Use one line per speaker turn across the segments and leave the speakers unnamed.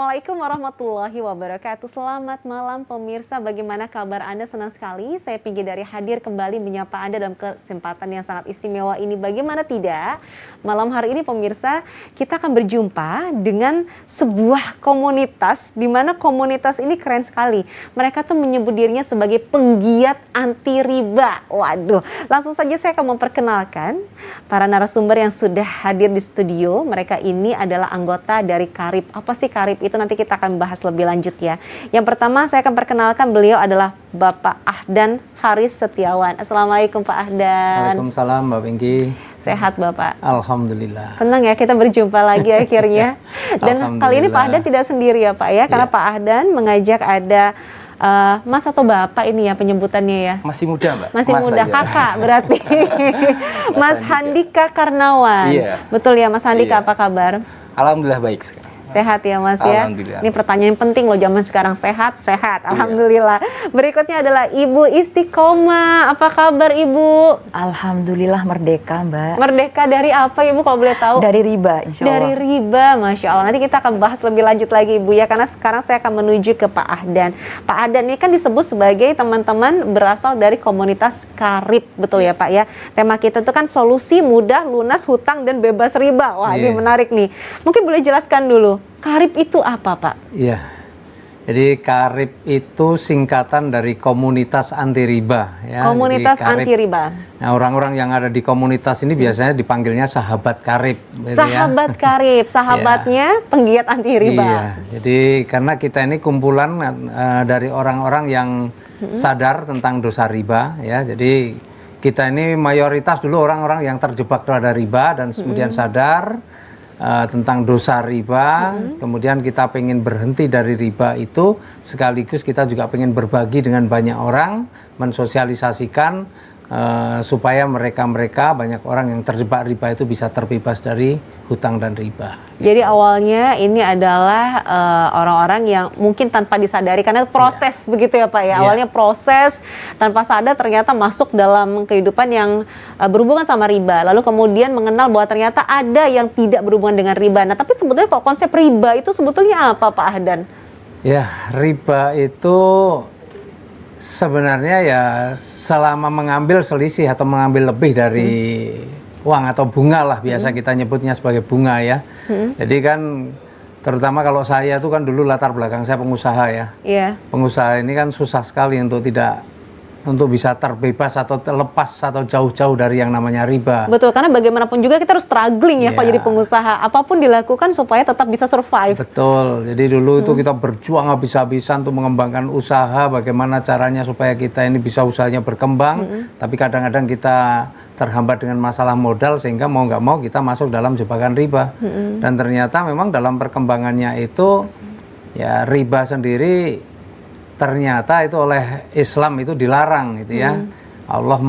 Assalamualaikum warahmatullahi wabarakatuh. Selamat malam pemirsa, bagaimana kabar Anda? Senang sekali saya Pinggi dari hadir kembali menyapa Anda dalam kesempatan yang sangat istimewa ini. Bagaimana tidak? Malam hari ini pemirsa, kita akan berjumpa dengan sebuah komunitas, di mana komunitas ini keren sekali. Mereka tuh menyebut dirinya sebagai penggiat anti riba. Waduh, langsung saja saya akan memperkenalkan para narasumber yang sudah hadir di studio. Mereka ini adalah anggota dari Karib. Apa sih Karib itu, nanti kita akan bahas lebih lanjut ya. Yang pertama saya akan perkenalkan, beliau adalah Bapak Ahdan Haris Setiawan. Assalamualaikum Pak Ahdan.
Waalaikumsalam Mbak Pinky.
Sehat Bapak?
Alhamdulillah.
Senang ya kita berjumpa lagi akhirnya. Dan kali ini Pak Ahdan tidak sendiri ya Pak ya, karena Pak Ahdan mengajak ada Mas atau Bapak ini ya penyebutannya ya?
Masih muda Mbak.
Masih
Mas
muda,
aja.
Kakak berarti. Mas Handika Karnawan.
Iya.
Betul ya Mas Handika,
Iya.
apa kabar?
Alhamdulillah baik sekarang.
Sehat ya Mas ya?
Alhamdulillah.
Ini pertanyaan penting loh zaman sekarang, sehat. Alhamdulillah. Berikutnya adalah Ibu Istiqomah. Apa kabar Ibu?
Alhamdulillah merdeka Mbak.
Merdeka dari apa Ibu kalau boleh tahu?
Dari riba insya Allah.
Dari riba, Masya Allah. Nanti kita akan bahas lebih lanjut lagi Ibu ya, karena sekarang saya akan menuju ke Pak Ahdan. Pak Ahdan ini kan disebut sebagai teman-teman berasal dari komunitas Karib, betul ya Pak ya? Tema kita itu kan solusi mudah, lunas, hutang, dan bebas riba. Wah ini menarik nih. Mungkin boleh jelaskan dulu, Karib itu apa Pak?
Iya. Jadi Karib itu singkatan dari komunitas anti riba ya.
Komunitas
Jadi Karib,
anti riba.
Nah, orang-orang yang ada di komunitas ini biasanya dipanggilnya sahabat Karib gitu
Sahabat
ya.
Karib, sahabatnya penggiat anti riba.
Iya. Jadi karena kita ini kumpulan dari orang-orang yang sadar tentang dosa riba ya. Jadi kita ini mayoritas dulu orang-orang yang terjebak pada riba dan kemudian sadar tentang dosa riba, kemudian kita pengen berhenti dari riba itu, sekaligus kita juga pengen berbagi dengan banyak orang, mensosialisasikan supaya mereka banyak orang yang terjebak riba itu bisa terbebas dari hutang dan riba.
Jadi awalnya ini adalah orang-orang yang mungkin tanpa disadari, karena proses begitu ya Pak ya. Awalnya proses tanpa sadar ternyata masuk dalam kehidupan yang berhubungan sama riba. Lalu kemudian mengenal bahwa ternyata ada yang tidak berhubungan dengan riba. Nah tapi sebetulnya kok konsep riba itu sebetulnya apa Pak Ahdan? Ya,
riba itu sebenarnya ya selama mengambil selisih atau mengambil lebih dari uang atau bunga lah, biasa kita nyebutnya sebagai bunga ya. Jadi kan terutama kalau saya itu kan dulu latar belakang saya pengusaha ya. Pengusaha ini kan susah sekali untuk bisa terbebas atau terlepas atau jauh-jauh dari yang namanya riba.
Betul, karena bagaimanapun juga kita harus struggling ya kalau jadi pengusaha. Apapun dilakukan supaya tetap bisa survive.
Betul, jadi dulu itu kita berjuang habis-habisan untuk mengembangkan usaha, bagaimana caranya supaya kita ini bisa usahanya berkembang. Tapi kadang-kadang kita terhambat dengan masalah modal sehingga mau nggak mau kita masuk dalam jebakan riba. Dan ternyata memang dalam perkembangannya itu ya riba sendiri ternyata itu oleh Islam itu dilarang gitu ya. Allah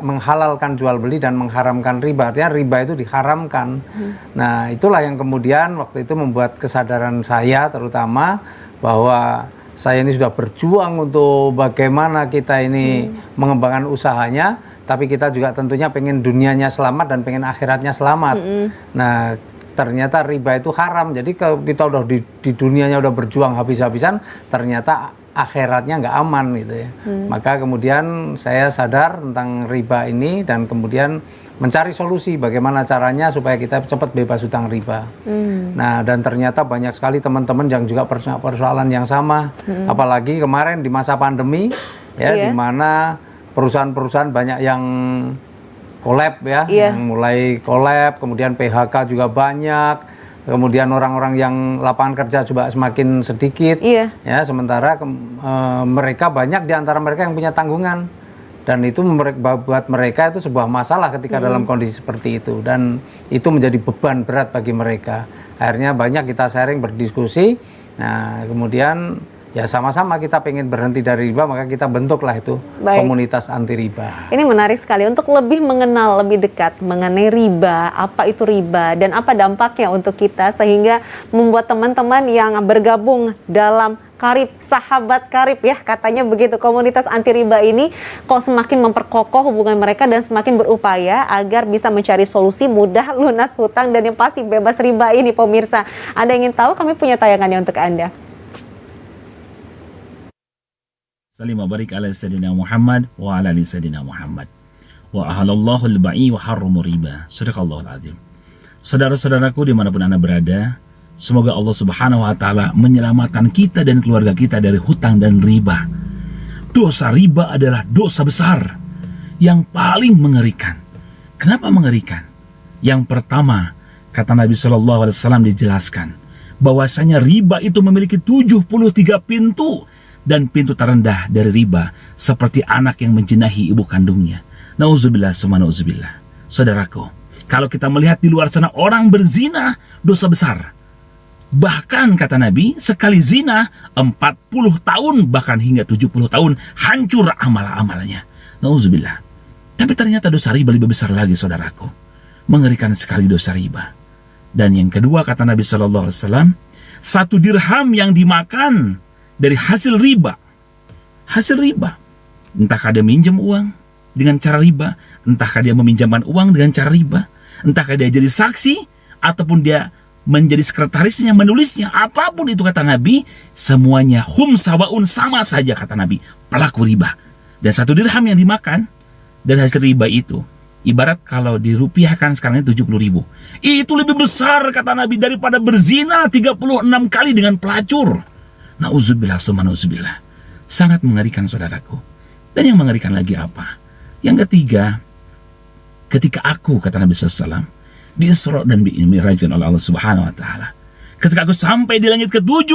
menghalalkan jual beli dan mengharamkan riba. Artinya riba itu diharamkan. Nah itulah yang kemudian waktu itu membuat kesadaran saya terutama bahwa saya ini sudah berjuang untuk bagaimana kita ini mengembangkan usahanya, tapi kita juga tentunya pengen dunianya selamat dan pengen akhiratnya selamat. Nah ternyata riba itu haram. Jadi kalau kita udah di dunianya udah berjuang habis-habisan, ternyata akhiratnya nggak aman gitu ya. Maka kemudian saya sadar tentang riba ini dan kemudian mencari solusi bagaimana caranya supaya kita cepat bebas hutang riba. Nah dan ternyata banyak sekali teman-teman yang juga persoalan yang sama. Apalagi kemarin di masa pandemi ya, di mana perusahaan-perusahaan banyak yang collab ya, yang mulai collab, kemudian PHK juga banyak. Kemudian orang-orang yang lapangan kerja juga semakin sedikit, ya. Sementara mereka banyak di antara mereka yang punya tanggungan, dan itu buat mereka itu sebuah masalah ketika dalam kondisi seperti itu, dan itu menjadi beban berat bagi mereka. Akhirnya banyak kita sharing, berdiskusi. Nah kemudian ya sama-sama kita pengen berhenti dari riba, maka kita bentuklah itu komunitas anti riba.
Ini menarik sekali untuk lebih mengenal lebih dekat mengenai riba, apa itu riba dan apa dampaknya untuk kita, sehingga membuat teman-teman yang bergabung dalam karib, sahabat karib ya katanya begitu. Komunitas anti riba ini kok semakin memperkokoh hubungan mereka dan semakin berupaya agar bisa mencari solusi mudah lunas hutang dan yang pasti bebas riba ini pemirsa. Anda ingin tahu, kami punya tayangannya untuk Anda.
Salim wa barik ala Sayyidina Muhammad wa ala ali Sayyidina Muhammad. Wa ahalallahu al-ba'i wa harramu riba. Sadaqallahul azim. Saudara-saudaraku dimanapun Anda berada, semoga Allah Subhanahu wa Ta'ala menyelamatkan kita dan keluarga kita dari hutang dan riba. Dosa riba adalah dosa besar yang paling mengerikan. Kenapa mengerikan? Yang pertama, kata Nabi SAW dijelaskan bahwasanya riba itu memiliki 73 pintu, dan pintu terendah dari riba seperti anak yang menjinahi ibu kandungnya. Nauzubillah summa nauzubillah. Saudaraku, kalau kita melihat di luar sana orang berzina, dosa besar. Bahkan kata Nabi, sekali zina 40 tahun bahkan hingga 70 tahun hancur amal-amalnya. Nauzubillah. Tapi ternyata dosa riba lebih besar lagi, saudaraku. Mengerikan sekali dosa riba. Dan yang kedua kata Nabi SAW, 1 dirham yang dimakan dari hasil riba. Hasil riba. Entahkah dia minjem uang dengan cara riba, entahkah dia meminjamkan uang dengan cara riba, entahkah dia jadi saksi, ataupun dia menjadi sekretarisnya, menulisnya, apapun itu kata Nabi, semuanya hum sawaun, sama saja kata Nabi, pelaku riba. Dan 1 dirham yang dimakan dari hasil riba itu, ibarat kalau dirupiahkan sekarang ini 70.000. Itu lebih besar kata Nabi daripada berzina 36 kali dengan pelacur. Nauzubillah summa nauzubillah. Sangat mengerikan saudaraku. Dan yang mengerikan lagi apa? Yang ketiga, ketika aku, kata Nabi SAW, di Isra dan Mi'rajkan oleh Allah Subhanahu wa Ta'ala, ketika aku sampai di langit ke-7,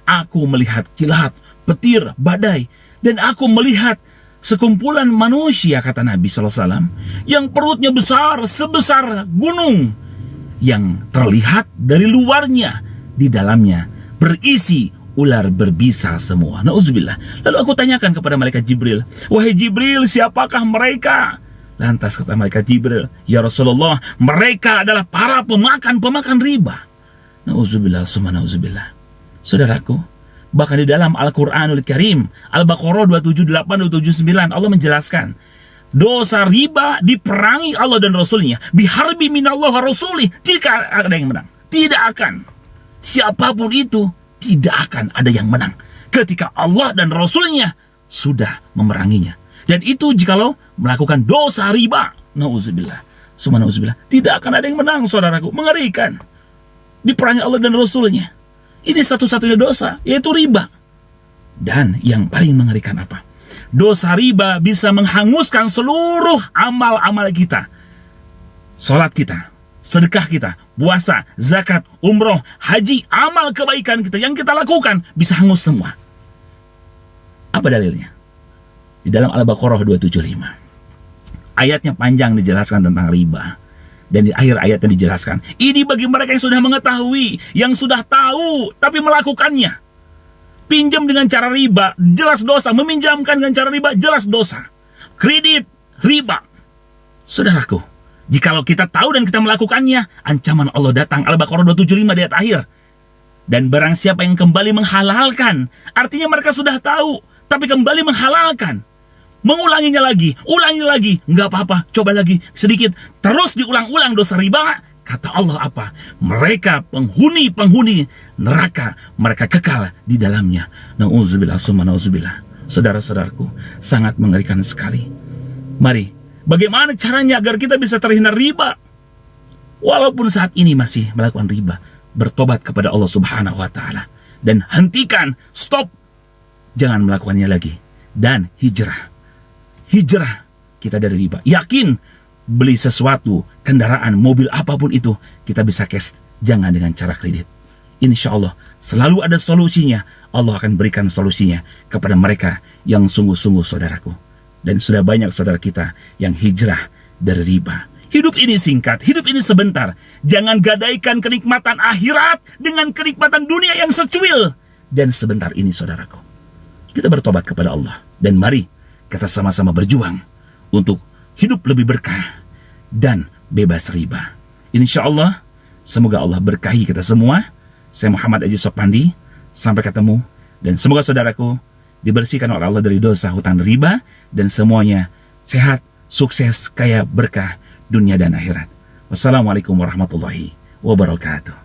aku melihat kilat, petir, badai, dan aku melihat sekumpulan manusia, kata Nabi SAW, yang perutnya besar sebesar gunung, yang terlihat dari luarnya, di dalamnya berisi ular berbisa semua. Nauzubillah. Lalu aku tanyakan kepada malaikat Jibril, wahai Jibril, siapakah mereka? Lantas kata malaikat Jibril, ya Rasulullah, mereka adalah para pemakan riba. Nauzubillah summa nauzubillah. Saudaraku, bahkan di dalam Al-Quranul Karim, Al-Baqarah 278-279, Allah menjelaskan, dosa riba diperangi Allah dan Rasulnya, biharbi minallah rasulih, tidak ada yang menang. Tidak akan. Siapapun itu, tidak akan ada yang menang ketika Allah dan Rasulnya sudah memeranginya. Dan itu jikalau melakukan dosa riba, nauzubillah, summa nauzubillah, tidak akan ada yang menang, saudaraku. Mengerikan. Diperangi Allah dan Rasulnya. Ini satu-satunya dosa, yaitu riba. Dan yang paling mengerikan apa? Dosa riba bisa menghanguskan seluruh amal-amal kita. Salat kita, sedekah kita, puasa, zakat, umroh, haji, amal kebaikan kita yang kita lakukan bisa hangus semua. Apa dalilnya? Di dalam Al-Baqarah 275. Ayatnya panjang dijelaskan tentang riba. Dan di akhir ayatnya dijelaskan, ini bagi mereka yang sudah mengetahui, yang sudah tahu, tapi melakukannya. Pinjam dengan cara riba, jelas dosa. Meminjamkan dengan cara riba, jelas dosa. Kredit, riba. Saudaraku, jikalau kita tahu dan kita melakukannya, ancaman Allah datang. Al-Baqarah 275 di ayat akhir. Dan barang siapa yang kembali menghalalkan, artinya mereka sudah tahu, tapi kembali menghalalkan, mengulanginya lagi, ulangi lagi, nggak apa-apa, coba lagi sedikit, terus diulang-ulang dosa riba, kata Allah apa? Mereka penghuni neraka, mereka kekal di dalamnya. Nauzubillah summa nauzubillah. Saudara-saudaraku, sangat mengerikan sekali. Mari, bagaimana caranya agar kita bisa terhindar riba? Walaupun saat ini masih melakukan riba, bertobat kepada Allah Subhanahu wa Ta'ala dan hentikan, stop, jangan melakukannya lagi, dan hijrah kita dari riba. Yakin beli sesuatu, kendaraan, mobil, apapun itu, kita bisa cash, jangan dengan cara kredit. Insya Allah selalu ada solusinya. Allah akan berikan solusinya kepada mereka yang sungguh-sungguh, saudaraku. Dan sudah banyak saudara kita yang hijrah dari riba. Hidup ini singkat, hidup ini sebentar. Jangan gadaikan kenikmatan akhirat dengan kenikmatan dunia yang secuil dan sebentar ini, saudaraku. Kita bertobat kepada Allah, dan mari kita sama-sama berjuang untuk hidup lebih berkah dan bebas riba. Insya Allah, semoga Allah berkahi kita semua. Saya Muhammad Aji Sopandi. Sampai ketemu Dan semoga saudaraku dibersihkan oleh Allah dari dosa hutang riba, dan semuanya sehat, sukses, kaya, berkah dunia dan akhirat. Wassalamualaikum warahmatullahi wabarakatuh.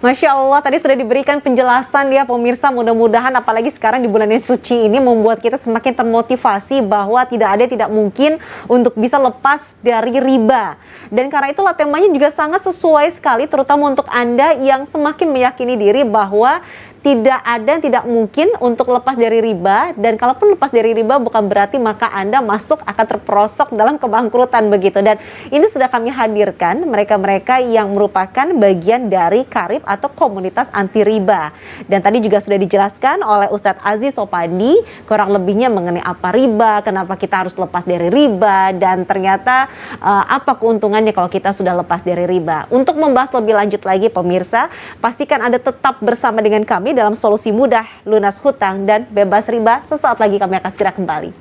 Masya Allah, tadi sudah diberikan penjelasan ya pemirsa, mudah-mudahan apalagi sekarang di bulan yang suci ini membuat kita semakin termotivasi bahwa tidak mungkin untuk bisa lepas dari riba. Dan karena itulah temanya juga sangat sesuai sekali, terutama untuk Anda yang semakin meyakini diri bahwa tidak mungkin untuk lepas dari riba, dan kalaupun lepas dari riba bukan berarti maka Anda akan terperosok dalam kebangkrutan begitu. Dan ini sudah kami hadirkan mereka-mereka yang merupakan bagian dari Karib atau komunitas anti riba. Dan tadi juga sudah dijelaskan oleh Ustadz Aziz Sopandi kurang lebihnya mengenai apa riba, kenapa kita harus lepas dari riba, dan ternyata apa keuntungannya kalau kita sudah lepas dari riba. Untuk membahas lebih lanjut lagi pemirsa, pastikan Anda tetap bersama dengan kami dalam solusi mudah, lunas hutang, dan bebas riba. Sesaat lagi kami akan segera kembali.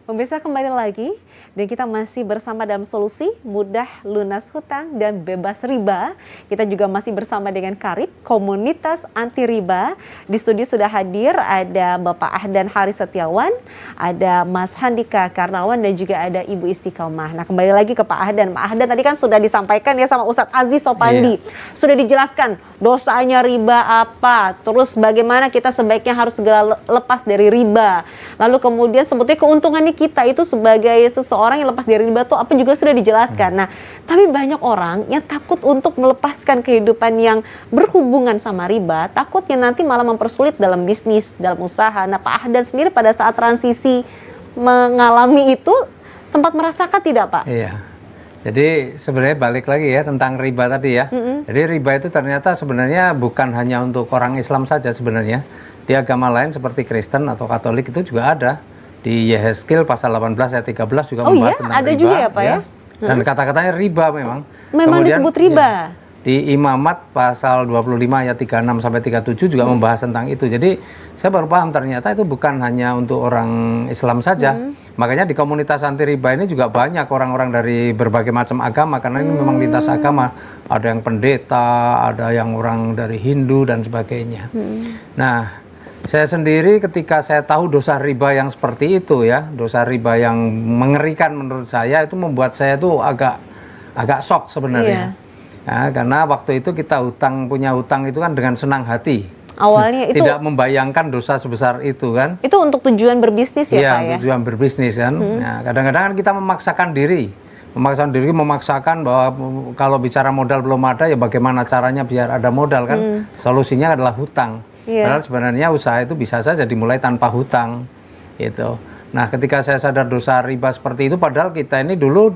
Pemirsa, kembali lagi dan kita masih bersama dalam solusi mudah, lunas hutang, dan bebas riba. Kita juga masih bersama dengan Karib, komunitas anti riba. Di studio sudah hadir ada Bapak Ahdan Haris Setiawan, ada Mas Handika Karnawan, dan juga ada Ibu Istiqomah. Nah, kembali lagi ke Pak Ahdan. Pak Ahdan tadi kan sudah disampaikan ya sama Ustadz Aziz Sopandi. Sudah dijelaskan dosanya riba apa, terus bagaimana kita sebaiknya harus segera lepas dari riba. Lalu kemudian sebetulnya keuntungannya kita itu sebagai seseorang yang lepas dari riba tuh apa juga sudah dijelaskan. Nah, tapi banyak orang yang takut untuk melepaskan kehidupan yang berhubungan sama riba, takutnya nanti malah mempersulit dalam bisnis, dalam usaha. Nah, Pak Ahdan sendiri pada saat transisi mengalami itu sempat merasakan tidak, Pak?
Iya. Jadi sebenarnya balik lagi ya tentang riba tadi ya. Jadi riba itu ternyata sebenarnya bukan hanya untuk orang Islam saja sebenarnya. Di agama lain seperti Kristen atau Katolik itu juga ada. Di Yehezkiel pasal 18 ayat 13 juga membahas tentang
ada
riba.
Juga ya, Pak ya?
Dan kata-katanya riba memang.
Memang
Kemudian,
disebut riba.
Ya, di Imamat pasal 25 ayat 36 sampai 37 juga membahas tentang itu. Jadi saya baru paham ternyata itu bukan hanya untuk orang Islam saja. Makanya di komunitas anti riba ini juga banyak orang-orang dari berbagai macam agama, karena ini memang lintas agama. Ada yang pendeta, ada yang orang dari Hindu dan sebagainya. Nah, saya sendiri ketika saya tahu dosa riba yang seperti itu ya, dosa riba yang mengerikan menurut saya, itu membuat saya tuh agak shock sebenarnya. Ya, karena waktu itu kita punya hutang itu kan dengan senang hati.
Awalnya itu
tidak membayangkan dosa sebesar itu kan.
Itu untuk tujuan berbisnis ya, Pak ya?
Iya, tujuan berbisnis kan. Nah, kadang-kadang kan kita memaksakan bahwa kalau bicara modal belum ada ya bagaimana caranya biar ada modal kan. Solusinya adalah hutang. Padahal sebenarnya usaha itu bisa saja dimulai tanpa hutang gitu. Nah, ketika saya sadar dosa riba seperti itu, padahal kita ini dulu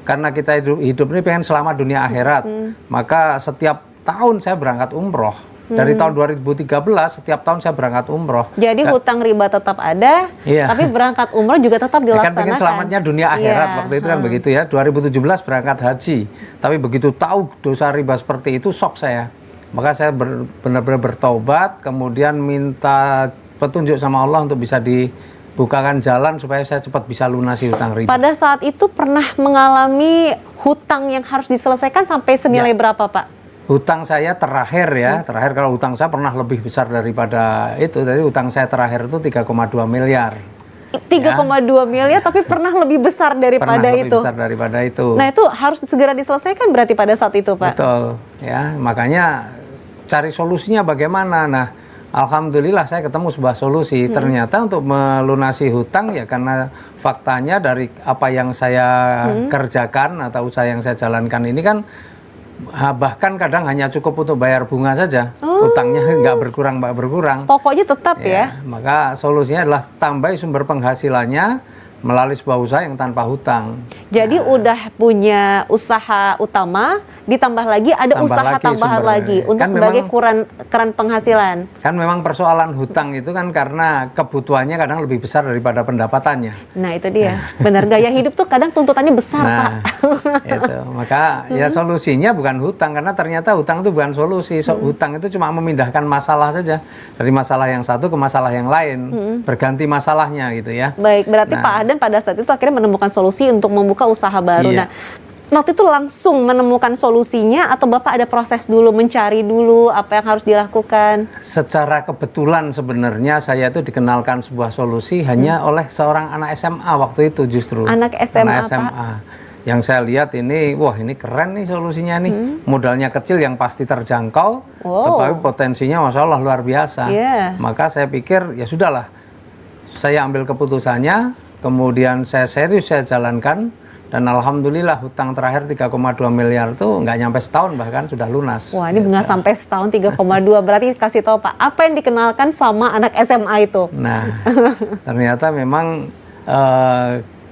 karena kita hidup ini pengen selamat dunia akhirat, maka setiap tahun saya berangkat umroh. Dari tahun 2013 setiap tahun saya berangkat umroh.
Jadi hutang riba tetap ada, tapi berangkat umroh juga tetap dilaksanakan.
Kan pengen selamatnya dunia akhirat waktu itu kan begitu ya. 2017 berangkat haji, tapi begitu tahu dosa riba seperti itu shock saya. Maka saya benar-benar bertaubat, kemudian minta petunjuk sama Allah untuk bisa dibukakan jalan supaya saya cepat bisa lunasi hutang riba.
Pada saat itu pernah mengalami hutang yang harus diselesaikan sampai senilai berapa, Pak?
Hutang saya terakhir ya, terakhir kalau hutang saya pernah lebih besar daripada itu. Jadi hutang saya terakhir itu 3,2 miliar.
3,2 miliar tapi pernah lebih besar daripada itu.
Besar daripada itu.
Nah, itu harus segera diselesaikan berarti pada saat itu, Pak.
Betul. Ya, makanya cari solusinya bagaimana. Nah, alhamdulillah saya ketemu sebuah solusi. Ternyata untuk melunasi hutang ya karena faktanya dari apa yang saya kerjakan atau usaha yang saya jalankan ini kan bahkan kadang hanya cukup untuk bayar bunga saja. Hutangnya nggak berkurang.
Pokoknya tetap ya.
Maka solusinya adalah tambah sumber penghasilannya melalui sebuah usaha yang tanpa hutang.
Jadi udah punya usaha utama, ditambah lagi ada
Tambah
usaha
lagi
tambahan
sumbernya.
lagi untuk
Kan
sebagai
memang-
keran penghasilan.
Kan memang persoalan hutang itu kan karena kebutuhannya kadang lebih besar daripada pendapatannya.
Nah itu dia, benar gaya hidup tuh kadang tuntutannya besar Pak.
Nah, itu. Maka ya solusinya bukan hutang, karena ternyata hutang itu bukan solusi. Hutang itu cuma memindahkan masalah saja dari masalah yang satu ke masalah yang lain, berganti masalahnya gitu ya.
Baik, berarti
Nah.
Pak Adan pada saat itu akhirnya menemukan solusi untuk membuka usaha baru.
Iya.
Nah, waktu itu langsung menemukan solusinya atau Bapak ada proses dulu, mencari dulu apa yang harus dilakukan?
Secara kebetulan sebenarnya saya itu dikenalkan sebuah solusi hanya oleh seorang anak SMA waktu itu justru.
Anak SMA,
Anak SMA. Yang saya lihat ini, wah ini keren nih solusinya nih. Modalnya kecil yang pasti terjangkau,
Wow.
tetapi potensinya Masya Allah luar biasa.
Iya.
Maka saya pikir ya sudahlah, saya ambil keputusannya, kemudian saya serius saya jalankan. Dan alhamdulillah hutang terakhir 3,2 miliar itu nggak nyampe setahun bahkan sudah lunas.
Wah, ini nggak sampai setahun 3,2. Berarti kasih tahu Pak, apa yang dikenalkan sama anak SMA itu?
Nah, ternyata memang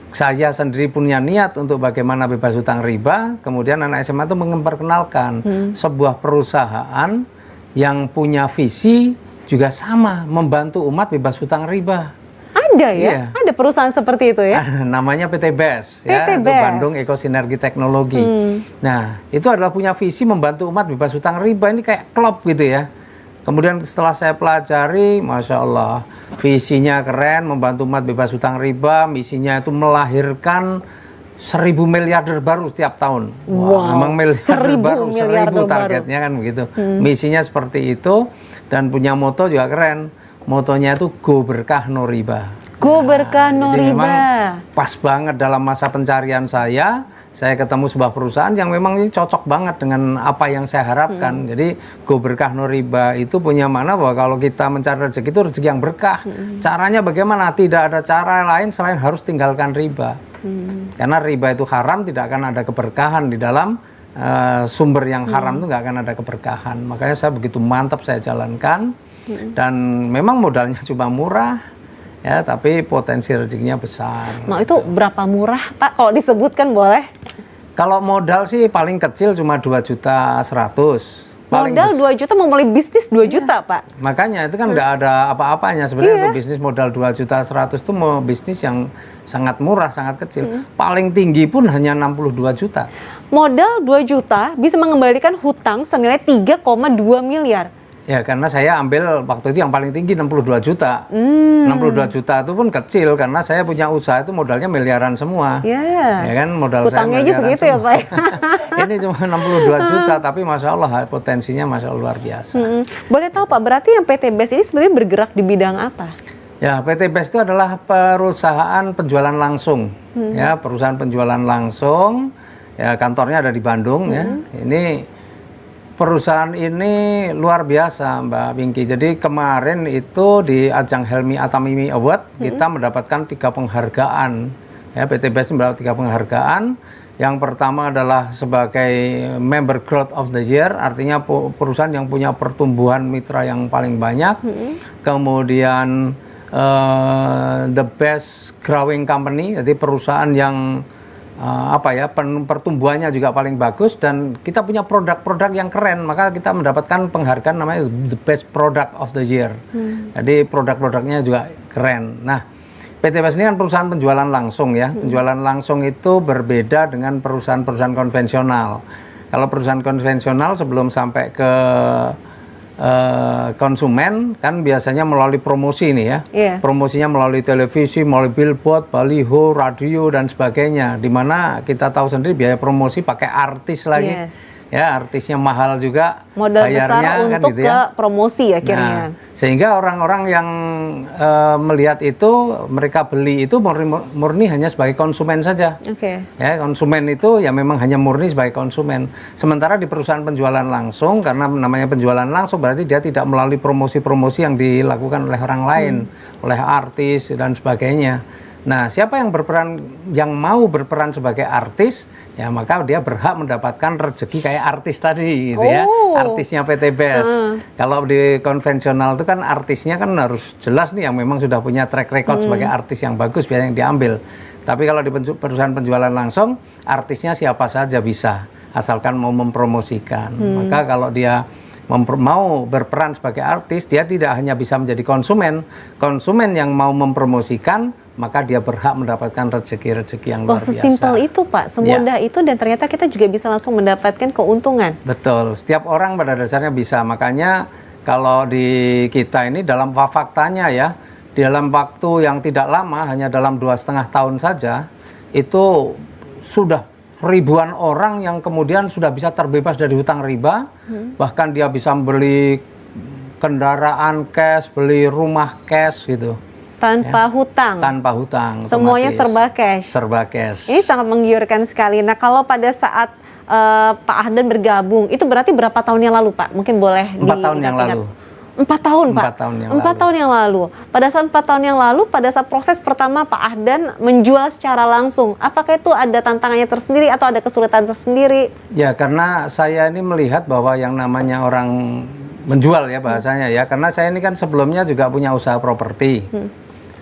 saya sendiri punya niat untuk bagaimana bebas hutang riba. Kemudian anak SMA itu memperkenalkan sebuah perusahaan yang punya visi juga sama, membantu umat bebas hutang riba.
Ada ya?
Iya.
Ada perusahaan seperti itu ya?
Namanya PT BES, ya,
PT
untuk
BES.
Bandung Ekosinergi Teknologi. Nah, itu adalah punya visi membantu umat bebas hutang riba. Ini kayak klub gitu ya. Kemudian setelah saya pelajari, Masya Allah, visinya keren, membantu umat bebas hutang riba. Misinya itu melahirkan 1.000 miliarder baru setiap tahun.
Wow,
Memang miliarder
1.000
baru,
miliarder
1.000 targetnya kan begitu. Misinya seperti itu, dan punya moto juga keren. Motonya itu Go Berkah No Riba.
Go Berkah No
Jadi memang
Riba.
pas banget dalam masa pencarian saya ketemu sebuah perusahaan yang memang ini cocok banget dengan apa yang saya harapkan. Jadi Go Berkah No Riba itu punya makna bahwa kalau kita mencari rezeki itu rezeki yang berkah. Caranya bagaimana? Tidak ada cara lain selain harus tinggalkan riba. Karena riba itu haram, tidak akan ada keberkahan di dalam sumber yang haram itu nggak akan ada keberkahan. Makanya saya begitu mantap saya jalankan. Dan memang modalnya cuma murah, ya, tapi potensi rezekinya besar.
Mau itu berapa murah Pak? Kalau disebutkan boleh?
Kalau modal sih paling kecil cuma 2.100.000.
Modal 2 juta mau mulai bisnis 2 juta Pak?
Makanya itu kan nggak ada apa-apanya sebenarnya untuk bisnis modal 2.100.000 itu mau bisnis yang sangat murah, sangat kecil. Paling tinggi pun hanya 62 juta.
Modal 2 juta bisa mengembalikan hutang senilai 3,2 miliar.
Ya karena saya ambil waktu itu yang paling tinggi 62 juta. 62 juta itu pun kecil karena saya punya usaha itu modalnya miliaran semua.
Ya.
Ya kan modal
Hutangnya
saya
aja
miliaran
segitu ya
semua.
Pak?
Ini cuma 62 juta tapi Masya Allah potensinya Masya Allah luar biasa.
Boleh tahu Pak, berarti yang PT BES ini sebenarnya bergerak di bidang apa?
Ya, PT BES itu adalah perusahaan penjualan langsung. Ya, perusahaan penjualan langsung. Ya, kantornya ada di Bandung ya. Ini perusahaan ini luar biasa Mbak Pinky. Jadi kemarin itu di ajang Helmi Atamimi Award kita mendapatkan 3 penghargaan. Ya, PT BES ini mendapat 3 penghargaan. Yang pertama adalah sebagai Member Growth of the Year, artinya perusahaan yang punya pertumbuhan mitra yang paling banyak. Kemudian the best growing company, jadi perusahaan yang pertumbuhannya juga paling bagus, dan kita punya produk-produk yang keren, maka kita mendapatkan penghargaan namanya the best product of the year. Jadi produk-produknya juga keren. Nah, PT BES ini kan perusahaan penjualan langsung ya. Penjualan langsung itu berbeda dengan perusahaan-perusahaan konvensional. Kalau perusahaan konvensional sebelum sampai ke konsumen kan biasanya melalui promosi nih ya.
Iya.
Promosinya melalui televisi, melalui billboard, baliho, radio dan sebagainya. Dimana kita tahu sendiri biaya promosi pakai artis lagi.
Yes.
Ya, artisnya mahal juga.
Modal besar
bayarnya, kan
untuk
gitu ya.
ke promosi akhirnya.
Nah, sehingga orang-orang yang melihat itu, mereka beli itu murni hanya sebagai konsumen saja.
Oke.
Ya, konsumen itu ya memang hanya murni sebagai konsumen. Sementara di perusahaan penjualan langsung, karena namanya penjualan langsung berarti dia tidak melalui promosi-promosi yang dilakukan oleh orang lain, oleh artis dan sebagainya. Nah, siapa yang mau berperan sebagai artis, ya maka dia berhak mendapatkan rezeki kayak artis tadi gitu ya. Artisnya PT BES. Kalau di konvensional itu kan artisnya kan harus jelas nih yang memang sudah punya track record sebagai artis yang bagus biasanya yang diambil. Tapi kalau di perusahaan penjualan langsung, artisnya siapa saja bisa asalkan mau mempromosikan. Maka kalau dia mau berperan sebagai artis, dia tidak hanya bisa menjadi konsumen yang mau mempromosikan, maka dia berhak mendapatkan rezeki-rezeki yang luar biasa.
Sesimpel itu Pak, semudah itu, dan ternyata kita juga bisa langsung mendapatkan keuntungan.
Betul, setiap orang pada dasarnya bisa. Makanya kalau di kita ini dalam faktanya ya, dalam waktu yang tidak lama, hanya dalam 2,5 tahun saja, itu sudah ribuan orang yang kemudian sudah bisa terbebas dari hutang riba, bahkan dia bisa beli kendaraan cash, beli rumah cash gitu.
Tanpa hutang.
Tanpa hutang.
Semuanya serba cash.
Serba cash.
Ini sangat menggiurkan sekali. Nah, kalau pada saat Pak Ahdan bergabung, itu berarti berapa tahun yang lalu Pak? Mungkin boleh
4 tahun yang lalu.
4 tahun Pak?
4 tahun yang lalu.
Pada saat 4 tahun yang lalu, pada saat proses pertama Pak Ahdan menjual secara langsung, apakah itu ada tantangannya tersendiri atau ada kesulitan tersendiri?
Ya, karena saya ini melihat bahwa yang namanya orang menjual ya bahasanya ya, karena saya ini kan sebelumnya juga punya usaha properti.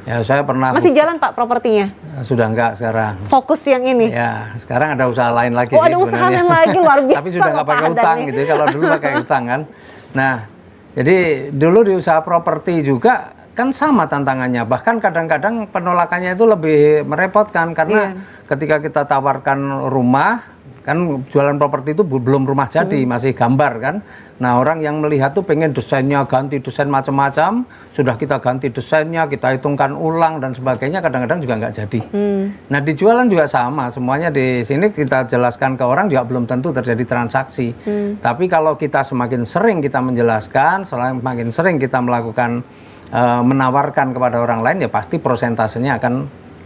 Ya, saya pernah...
Masih jalan Pak propertinya?
Sudah enggak sekarang.
Fokus yang ini?
Ya, sekarang ada usaha lain lagi
sih
sebenarnya.
Ada usaha yang lagi, luar biasa.
Tapi sudah nggak pakai utang gitu, kalau dulu pakai utang kan. Nah, jadi dulu di usaha properti juga kan sama tantangannya. Bahkan kadang-kadang penolakannya itu lebih merepotkan karena ketika kita tawarkan rumah, kan jualan properti itu belum rumah jadi, masih gambar kan. Nah, orang yang melihat tuh pengen desainnya ganti desain macam-macam, sudah kita ganti desainnya, kita hitungkan ulang dan sebagainya, kadang-kadang juga nggak jadi. Nah, di jualan juga sama, semuanya di sini kita jelaskan ke orang juga belum tentu terjadi transaksi. Tapi kalau kita semakin sering kita menjelaskan, semakin sering kita melakukan menawarkan kepada orang lain, ya pasti persentasenya akan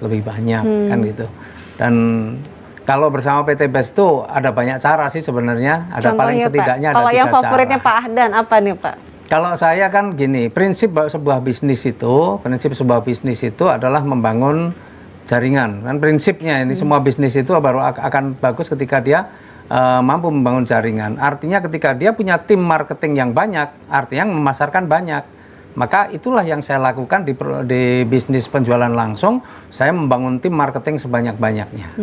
lebih banyak kan gitu. Dan kalau bersama PT BES itu ada banyak cara sih sebenarnya. Ada
contohnya,
paling setidaknya
Pak,
ada 3 cara.
Kalau yang favoritnya Pak Ahdan apa nih Pak?
Kalau saya kan gini, prinsip sebuah bisnis itu adalah membangun jaringan. Kan prinsipnya ini semua bisnis itu baru akan bagus ketika dia mampu membangun jaringan. Artinya ketika dia punya tim marketing yang banyak, artinya memasarkan banyak. Maka itulah yang saya lakukan di bisnis penjualan langsung. Saya membangun tim marketing sebanyak-banyaknya.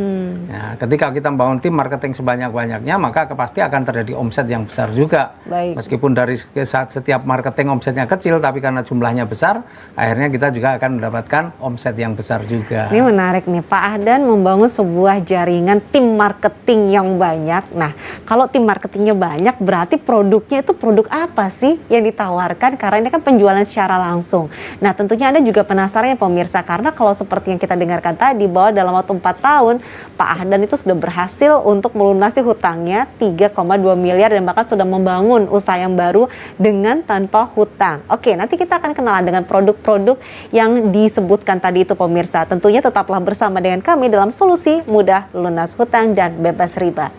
Ya, ketika kita membangun tim marketing sebanyak-banyaknya, maka pasti akan terjadi omset yang besar juga. Meskipun dari setiap marketing omsetnya kecil, tapi karena jumlahnya besar, akhirnya kita juga akan mendapatkan omset yang besar juga.
Ini menarik nih, Pak Ahdan membangun sebuah jaringan tim marketing yang banyak. Nah, kalau tim marketingnya banyak, berarti produknya itu produk apa sih yang ditawarkan? Karena ini kan penjualan secara langsung. Nah, tentunya Anda juga penasaran ya pemirsa, karena kalau seperti yang kita dengarkan tadi, bahwa dalam waktu 4 tahun Pak Ahdan itu sudah berhasil untuk melunasi hutangnya 3,2 miliar dan bahkan sudah membangun usaha yang baru dengan tanpa hutang. Oke, nanti kita akan kenalan dengan produk-produk yang disebutkan tadi itu pemirsa. Tentunya tetaplah bersama dengan kami dalam Solusi Mudah Lunas Hutang dan Bebas Riba.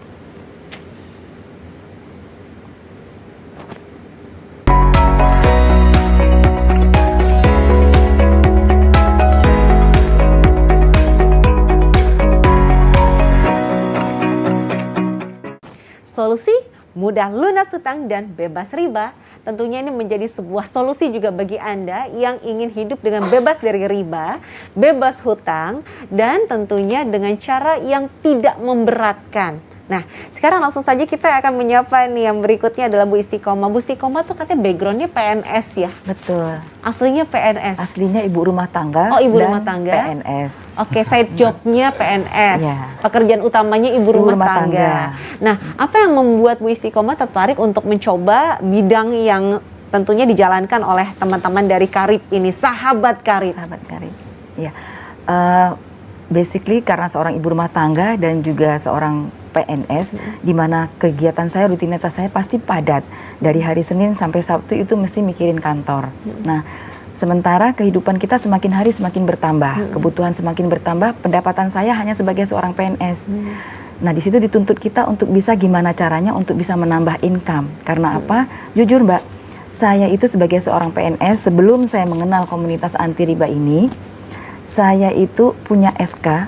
Solusi Mudah Lunas Hutang dan Bebas Riba. Tentunya ini menjadi sebuah solusi juga bagi Anda yang ingin hidup dengan bebas dari riba, bebas hutang, dan tentunya dengan cara yang tidak memberatkan. Nah, sekarang langsung saja kita akan menyapa nih, yang berikutnya adalah Bu Istiqomah. Bu Istiqomah tuh katanya backgroundnya PNS ya?
Betul.
Aslinya PNS?
Aslinya ibu rumah tangga.
Oh, ibu
dan
rumah tangga.
PNS.
Oke, side jobnya PNS.
Ya.
Pekerjaan utamanya ibu rumah tangga. Nah, apa yang membuat Bu Istiqomah tertarik untuk mencoba bidang yang tentunya dijalankan oleh teman-teman dari Karib ini, Sahabat Karib?
Sahabat Karib. Ya. Basically karena seorang ibu rumah tangga dan juga seorang PNS, di mana kegiatan saya, rutinitas saya pasti padat. Dari hari Senin sampai Sabtu itu mesti mikirin kantor. Nah, sementara kehidupan kita semakin hari semakin bertambah, kebutuhan semakin bertambah, pendapatan saya hanya sebagai seorang PNS. Nah, di situ dituntut kita untuk bisa gimana caranya untuk bisa menambah income. Karena apa? Jujur Mbak, saya itu sebagai seorang PNS, sebelum saya mengenal komunitas anti riba ini, saya itu punya SK,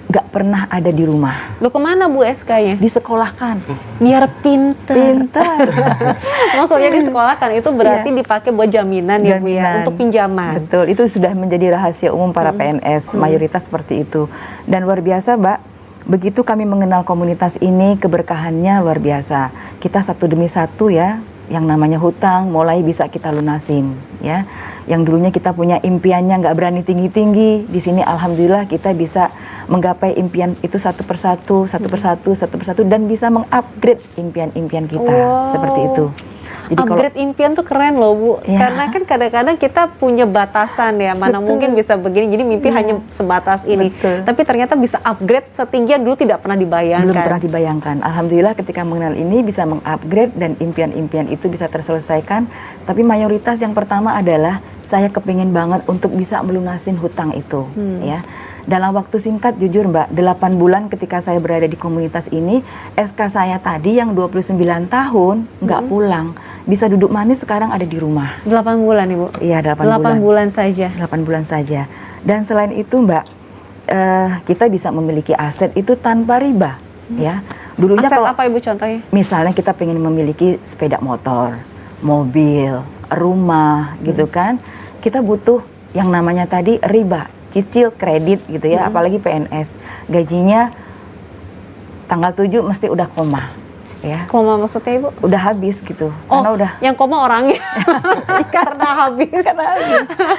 nggak pernah ada di rumah.
Lu kemana Bu SK-nya?
Disekolahkan.
Biar pinter.
Pintar.
Maksudnya disekolahkan itu berarti dipakai buat jaminan ya Bu ya,
Jaminan.
untuk pinjaman.
Betul, itu sudah menjadi rahasia umum para PNS, mayoritas seperti itu. Dan luar biasa, Mbak, begitu kami mengenal komunitas ini, keberkahannya luar biasa. Kita satu demi satu ya, yang namanya hutang mulai bisa kita lunasin ya. Yang dulunya kita punya impiannya nggak berani tinggi-tinggi, di sini alhamdulillah kita bisa menggapai impian itu satu persatu dan bisa mengupgrade impian-impian kita.
Wow.
Seperti itu. Jadi
Upgrade impian tuh keren loh Bu,
Ya.
karena kan kadang-kadang kita punya batasan ya, mana
Betul.
mungkin bisa begini, jadi mimpi hanya sebatas ini.
Betul.
Tapi ternyata bisa upgrade setinggi yang dulu tidak pernah dibayangkan.
belum pernah dibayangkan. Alhamdulillah ketika mengenal ini bisa mengupgrade dan impian-impian itu bisa terselesaikan. Tapi mayoritas yang pertama adalah saya kepingin banget untuk bisa melunasin hutang itu, ya. Dalam waktu singkat, jujur Mbak, 8 bulan ketika saya berada di komunitas ini, SK saya tadi yang 29 tahun nggak pulang, bisa duduk manis sekarang ada di rumah.
8 bulan Ibu?
Iya, 8 bulan.
8 bulan saja.
8 bulan saja. Dan selain itu Mbak, kita bisa memiliki aset itu tanpa riba, ya. Dulunya
Aset
kalau
apa Ibu contohnya?
misalnya kita pengen memiliki sepeda motor, mobil, rumah, gitu kan, kita butuh yang namanya tadi riba, cicil, kredit gitu ya, apalagi PNS, gajinya tanggal 7 mesti udah koma, ya,
Koma maksudnya Ibu?
udah habis gitu,
Oh,
karena udah
yang koma orangnya karena habis.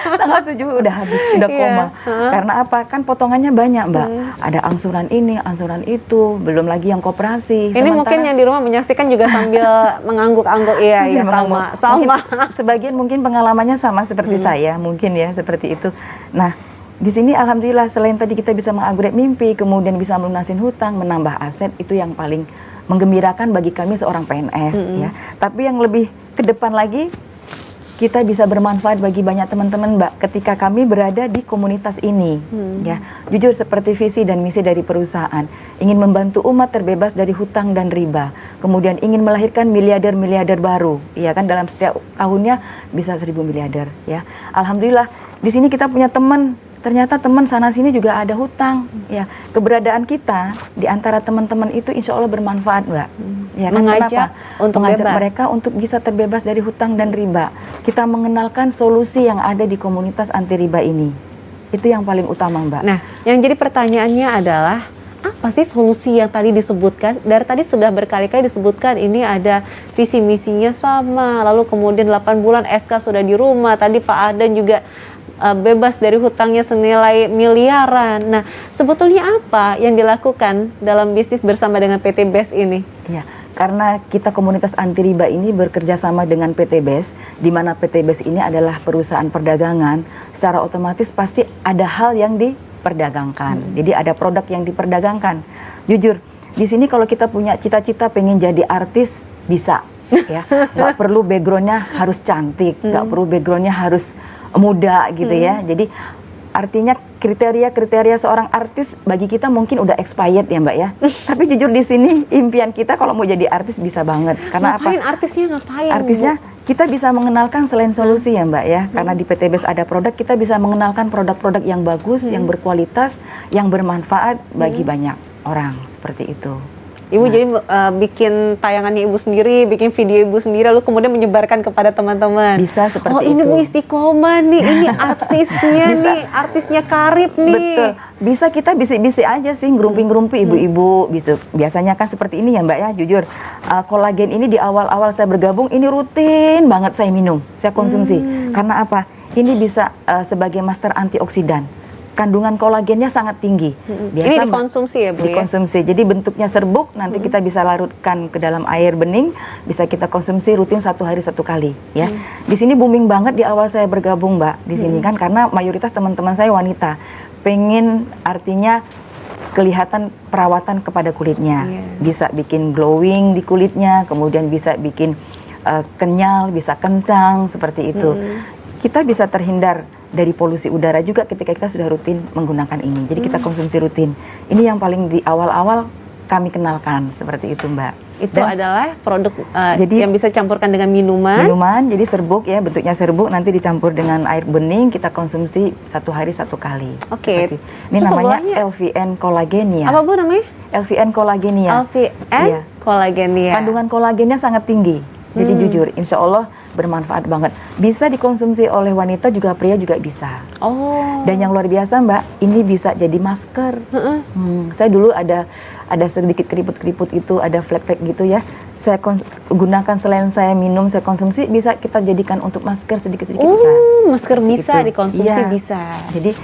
tanggal 7 udah habis, udah
Iya,
koma. Karena apa? Kan potongannya banyak Mbak, ada angsuran ini, angsuran itu, belum lagi yang koperasi.
Ini mungkin yang di rumah menyaksikan juga sambil mengangguk-angguk. Iya, iya, sama, sama.
Mungkin, sebagian mungkin pengalamannya sama seperti saya, mungkin ya seperti itu. Nah, di sini alhamdulillah selain tadi kita bisa mengupgrade mimpi, kemudian bisa melunasin hutang, menambah aset, itu yang paling menggembirakan bagi kami seorang PNS ya. Tapi yang lebih ke depan lagi, kita bisa bermanfaat bagi banyak teman-teman Mbak ketika kami berada di komunitas ini ya. Jujur seperti visi dan misi dari perusahaan, ingin membantu umat terbebas dari hutang dan riba, kemudian ingin melahirkan miliarder-miliarder baru ya kan, dalam setiap tahunnya bisa 1.000 miliarder ya. Alhamdulillah di sini kita punya teman, ternyata teman sana sini juga ada hutang ya. Keberadaan kita di antara teman-teman itu insya Allah bermanfaat Mbak ya kan.
Mengajak
Kenapa?
untuk
Mengajak
bebas.
mereka untuk bisa terbebas dari hutang dan riba. Kita mengenalkan solusi yang ada di komunitas anti riba ini, itu yang paling utama Mbak.
Nah, yang jadi pertanyaannya adalah apa sih solusi yang tadi disebutkan? Dari tadi sudah berkali-kali disebutkan ini ada visi misinya sama, lalu kemudian 8 bulan SK sudah di rumah. Tadi Pak Adan juga bebas dari hutangnya senilai miliaran. Nah, sebetulnya apa yang dilakukan dalam bisnis bersama dengan PT BES ini?
Ya, karena kita komunitas anti riba ini bekerja sama dengan PT BES, di mana PT BES ini adalah perusahaan perdagangan, secara otomatis pasti ada hal yang diperdagangkan. Jadi ada produk yang diperdagangkan. Jujur, di sini kalau kita punya cita-cita pengen jadi artis, bisa. Ya, nggak perlu backgroundnya harus cantik, nggak perlu backgroundnya harus muda gitu ya. Jadi artinya kriteria seorang artis bagi kita mungkin udah expired ya Mbak ya. Tapi jujur di sini impian kita kalau mau jadi artis bisa banget. Karena
Ngapain
apa?
artisnya ngapain?
Artisnya kita bisa mengenalkan selain solusi ya Mbak ya. Karena di PT BES ada produk, kita bisa mengenalkan produk-produk yang bagus, yang berkualitas, yang bermanfaat bagi banyak orang, seperti itu.
Ibu jadi bikin tayangannya Ibu sendiri, bikin video Ibu sendiri, lalu kemudian menyebarkan kepada teman-teman.
Bisa seperti
oh, ini
itu.
Bu Istiqomah nih, ini artisnya nih, artisnya Karib nih.
Betul. Bisa kita bisik-bisik aja sih, ngerumpi-ngerumpi ibu-ibu. Biasanya kan seperti ini ya Mbak ya, jujur. Kolagen ini di awal-awal saya bergabung, ini rutin banget saya minum, saya konsumsi. Karena apa? Ini bisa sebagai master antioksidan. Kandungan kolagennya sangat tinggi.
Ini dikonsumsi ya Bu ya?
Dikonsumsi. Jadi bentuknya serbuk, nanti kita bisa larutkan ke dalam air bening, bisa kita konsumsi rutin 1 hari 1 kali ya. Di sini booming banget di awal saya bergabung Mbak, di sini kan karena mayoritas teman-teman saya wanita. Pengen artinya kelihatan perawatan kepada kulitnya. Bisa bikin glowing di kulitnya, kemudian bisa bikin kenyal, bisa kencang seperti itu. Kita bisa terhindar dari polusi udara juga ketika kita sudah rutin menggunakan ini. Jadi kita konsumsi rutin. Ini yang paling di awal-awal kami kenalkan seperti itu Mbak.
Itu
Dan
adalah produk
jadi-
yang bisa campurkan dengan minuman.
Minuman, jadi serbuk ya, bentuknya serbuk, nanti dicampur dengan air bening, kita konsumsi 1 hari 1 kali.
Oke.
Seperti- Ini
Terus
namanya
sebelahnya?
LVN Collagenea.
Apa Bu namanya?
LVN Collagenea.
LVN
Iya.
Collagenea.
Kandungan kolagennya sangat tinggi. Jadi jujur, insya Allah bermanfaat banget. Bisa dikonsumsi oleh wanita juga, pria juga bisa.
Oh.
Dan yang luar biasa Mbak, ini bisa jadi masker. Saya dulu ada sedikit keriput-keriput itu, ada flek-flek gitu ya. Saya gunakan selain saya minum, saya konsumsi, bisa kita jadikan untuk masker sedikit-sedikit. bisa.
Masker bisa
Gitu.
dikonsumsi
Iya.
bisa.
Jadi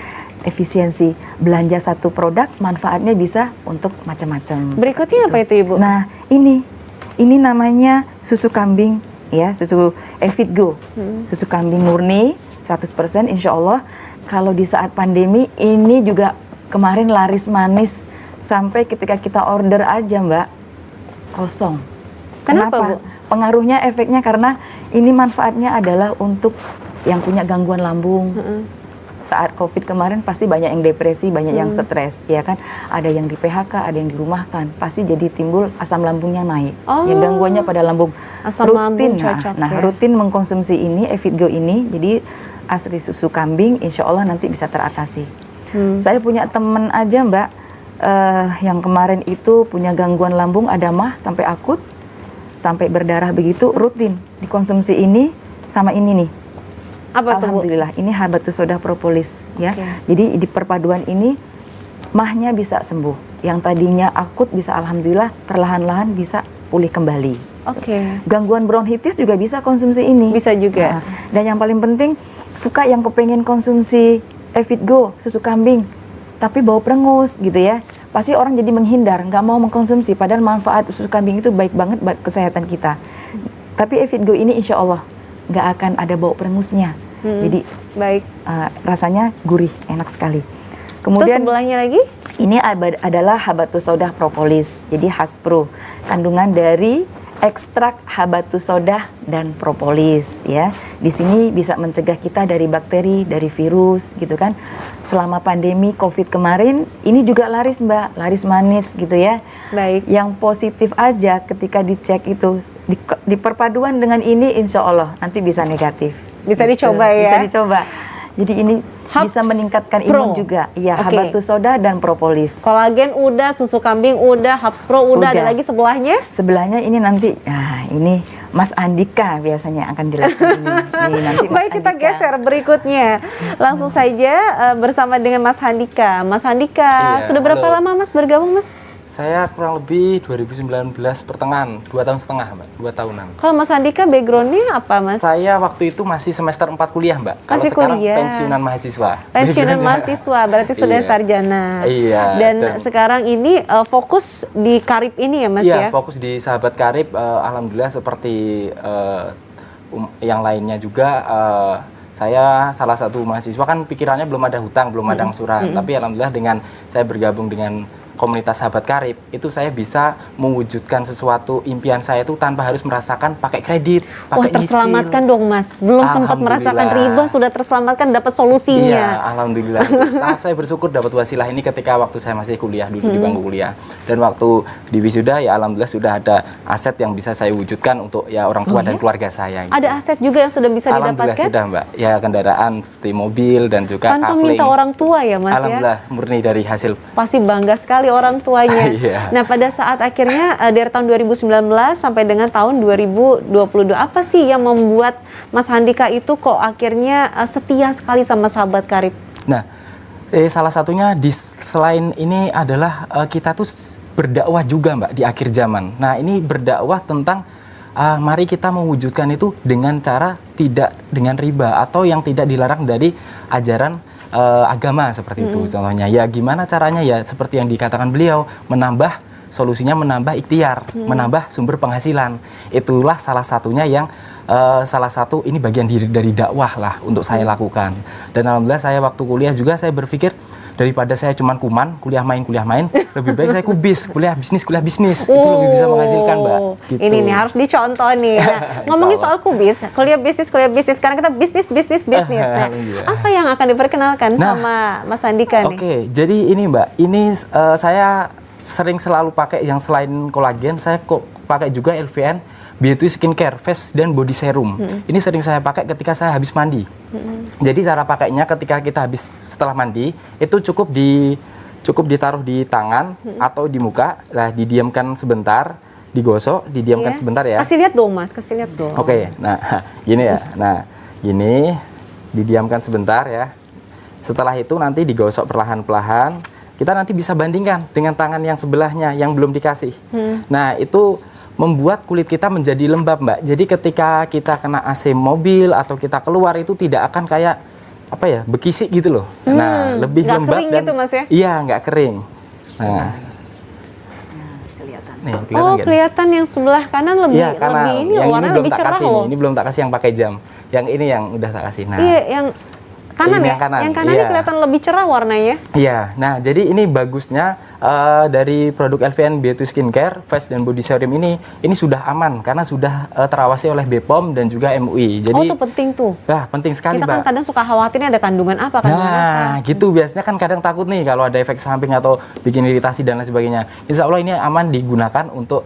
efisiensi belanja satu produk, manfaatnya bisa untuk macam-macam.
Berikutnya apa itu Ibu?
Nah, ini namanya susu kambing ya, susu Evitgo. Susu kambing murni 100% insya Allah. Kalau di saat pandemi ini juga kemarin laris manis sampai ketika kita order aja Mbak, kosong.
Kenapa, Bu?
Pengaruhnya, efeknya karena ini manfaatnya adalah untuk yang punya gangguan lambung. Saat COVID kemarin pasti banyak yang depresi, banyak yang stres, ya kan? Ada yang di PHK, ada yang dirumahkan. Pasti jadi timbul asam lambungnya naik.
Oh.
Yang gangguannya pada lambung.
Asam lambung cocok ya.
Rutin mengkonsumsi ini, Evitgo ini, jadi asli susu kambing, insya Allah nanti bisa teratasi. Saya punya temen aja Mbak, yang kemarin itu punya gangguan lambung, ada mah sampai akut, sampai berdarah begitu, rutin dikonsumsi ini sama ini nih.
Apa tuh Bu?
Alhamdulillah, ini habatus soda propolis ya.
Oke.
Jadi di perpaduan ini mahnya bisa sembuh. Yang tadinya akut bisa alhamdulillah perlahan-lahan bisa pulih kembali.
Oke.
Gangguan bronkitis juga bisa konsumsi ini.
Bisa juga.
Nah, dan yang paling penting suka yang kepengen konsumsi Evitgo susu kambing tapi bau perengus gitu ya. Pasti orang jadi menghindar, nggak mau mengkonsumsi padahal manfaat susu kambing itu baik banget buat kesehatan kita. Tapi Evitgo ini insya Allah nggak akan ada bau perengusnya. Jadi
Baik.
rasanya gurih, enak sekali.
Terus
Kemudian
sebelahnya lagi?
ini adalah habatus soda propolis, jadi Haspro, kandungan dari ekstrak habatus soda dan propolis ya. Di sini bisa mencegah kita dari bakteri, dari virus gitu kan. Selama pandemi Covid kemarin ini juga laris Mbak, laris manis gitu ya.
Baik.
Yang positif aja ketika dicek itu di perpaduan dengan ini insya Allah nanti bisa negatif.
Bisa dicoba ya?
Bisa dicoba. Jadi ini
Hubs
bisa meningkatkan
Pro.
imun juga. Iya,
Oke.
habatus soda dan propolis.
Kolagen udah, susu kambing udah, Hubs Pro udah. Ada
Udah.
lagi sebelahnya?
Sebelahnya ini nanti, ini Mas Andika biasanya akan dilakukan ini. Nih, nanti Mas
Baik, kita
Andika.
geser berikutnya. Langsung saja bersama dengan Mas Handika. Mas Handika,
Iya,
sudah berapa
halo.
lama Mas bergabung Mas?
Saya kurang lebih 2019 pertengahan, 2 tahun setengah Mbak, 2 tahunan.
Kalau Mas Handika backgroundnya apa Mas?
Saya waktu itu masih semester 4 kuliah Mbak. Kalau
Masih
sekarang
kuliah.
pensiunan mahasiswa.
Pensiunan mahasiswa, berarti sudah
Iya.
sarjana.
Iya,
Dan
dan-
sekarang ini fokus di Karib ini ya Mas
Iya,
ya?
fokus di Sahabat Karib. Alhamdulillah seperti yang lainnya juga. Saya salah satu mahasiswa kan pikirannya belum ada hutang, belum ada angsuran. Tapi alhamdulillah dengan saya bergabung dengan komunitas Sahabat Karib, itu saya bisa mewujudkan sesuatu impian saya itu tanpa harus merasakan pakai kredit,
Wah,
pakai
terselamatkan
nyicil.
dong Mas. Belum sempat merasakan riba, sudah terselamatkan dapat
Iya,
solusinya.
alhamdulillah. Sangat saya bersyukur dapat wasilah ini ketika waktu saya masih kuliah dulu di bangku kuliah. Dan waktu di wisuda ya alhamdulillah sudah ada aset yang bisa saya wujudkan untuk ya orang tua dan keluarga saya. gitu.
Ada aset juga yang sudah bisa
Alhamdulillah
didapatkan?
sudah Mbak. Ya kendaraan seperti mobil dan juga
Tanpa
kafling.
minta orang tua ya Mas ya?
Alhamdulillah murni dari hasil.
Pasti bangga sekali orang tuanya.
Iya.
Nah, pada saat akhirnya dari tahun 2019 sampai dengan tahun 2022, apa sih yang membuat Mas Handika itu kok akhirnya setia sekali sama Sahabat Karib?
Nah, salah satunya selain ini adalah kita tuh berdakwah juga Mbak di akhir zaman. Nah, ini berdakwah tentang mari kita mewujudkan itu dengan cara tidak dengan riba atau yang tidak dilarang dari ajaran agama seperti itu. Contohnya ya gimana caranya ya seperti yang dikatakan beliau, menambah solusinya menambah ikhtiar, menambah sumber penghasilan. Itulah salah satunya yang salah satu ini bagian dari dakwah lah untuk saya lakukan. Dan alhamdulillah saya waktu kuliah juga saya berpikir daripada saya cuman kuliah main, lebih baik saya kuliah bisnis. Itu lebih bisa menghasilkan, Mbak. Gitu.
Ini nih harus dicontoh nih. Nah, ngomongin soal kubis, kuliah bisnis. Sekarang kita bisnis. Nah, apa yang akan diperkenalkan sama Mas Handika nih?
Oke, jadi ini Mbak, ini saya sering selalu pakai yang selain kolagen, saya kok pakai juga LVN Beauty Skincare Face dan Body Serum. Ini sering saya pakai ketika saya habis mandi. Jadi cara pakainya ketika kita habis setelah mandi itu cukup ditaruh di tangan atau di muka, lah didiamkan sebentar, digosok, didiamkan sebentar ya.
Kasih lihat dong Mas, kasih lihat dong.
Oke, nah gini ya, nah gini didiamkan sebentar ya. Setelah itu nanti digosok perlahan-lahan. Kita nanti bisa bandingkan dengan tangan yang sebelahnya yang belum dikasih. Nah itu membuat kulit kita menjadi lembab Mbak. Jadi ketika kita kena AC mobil atau kita keluar itu tidak akan kayak apa ya bekisik gitu loh. Nah lebih
nggak
lembab
kering
dan
gitu, Mas, ya?
Iya nggak kering. Nah
Kelihatan.
nih kelihatan
Oh,
nggak?
kelihatan yang sebelah kanan lebih
Iya karena
lebih ini
yang ini
warna
belum
lebih
tak
cerah
kasih
loh.
nih. Ini belum tak kasih yang pakai jam. Yang ini yang udah tak kasih. Nah
Iya, yang kanan
Ini
ya?
yang kanan,
Yang kanan ini
iya.
kelihatan lebih cerah warnanya.
iya, nah jadi ini bagusnya dari produk LVN Beauty Skincare Face dan Body Serum ini sudah aman karena sudah terawasi oleh BPOM dan juga MUI.
Oh,
Jadi
itu penting tuh.
wah penting sekali
Kita kan
Mbak.
kadang suka khawatirnya ada kandungan apa, kandungan apa.
Nah, gitu biasanya kan kadang takut nih kalau ada efek samping atau bikin iritasi dan lain sebagainya. Insya Allah ini aman digunakan untuk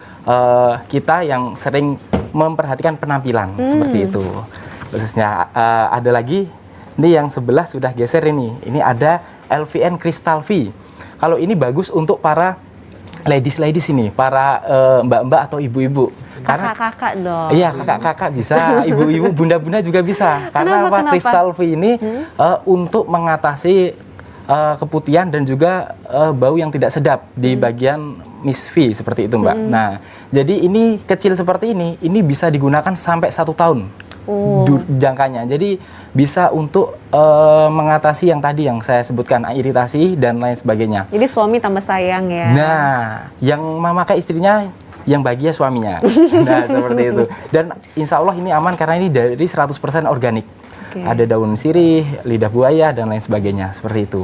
kita yang sering memperhatikan penampilan seperti itu. Khususnya ada lagi, ini yang sebelah sudah geser ini. Ini ada LVN Crystal V. Kalau ini bagus untuk para ladies ini, para mbak-mbak atau ibu-ibu. Karena
Kakak-kakak dong.
iya, kakak-kakak bisa, ibu-ibu, bunda-bunda juga bisa. Karena
Kenapa?
apa? Crystal V ini untuk mengatasi keputihan dan juga bau yang tidak sedap di bagian Miss V seperti itu, Mbak. Nah, jadi ini kecil seperti ini bisa digunakan sampai 1 tahun jangkanya. Jadi bisa untuk mengatasi yang tadi yang saya sebutkan, iritasi dan lain sebagainya.
Jadi suami tambah sayang ya.
Nah, yang memakai istrinya, yang bahagia suaminya. Nah, seperti itu. Dan insya Allah ini aman karena ini dari 100% organik.
Oke.
Ada daun sirih, lidah buaya, dan lain sebagainya. Seperti itu.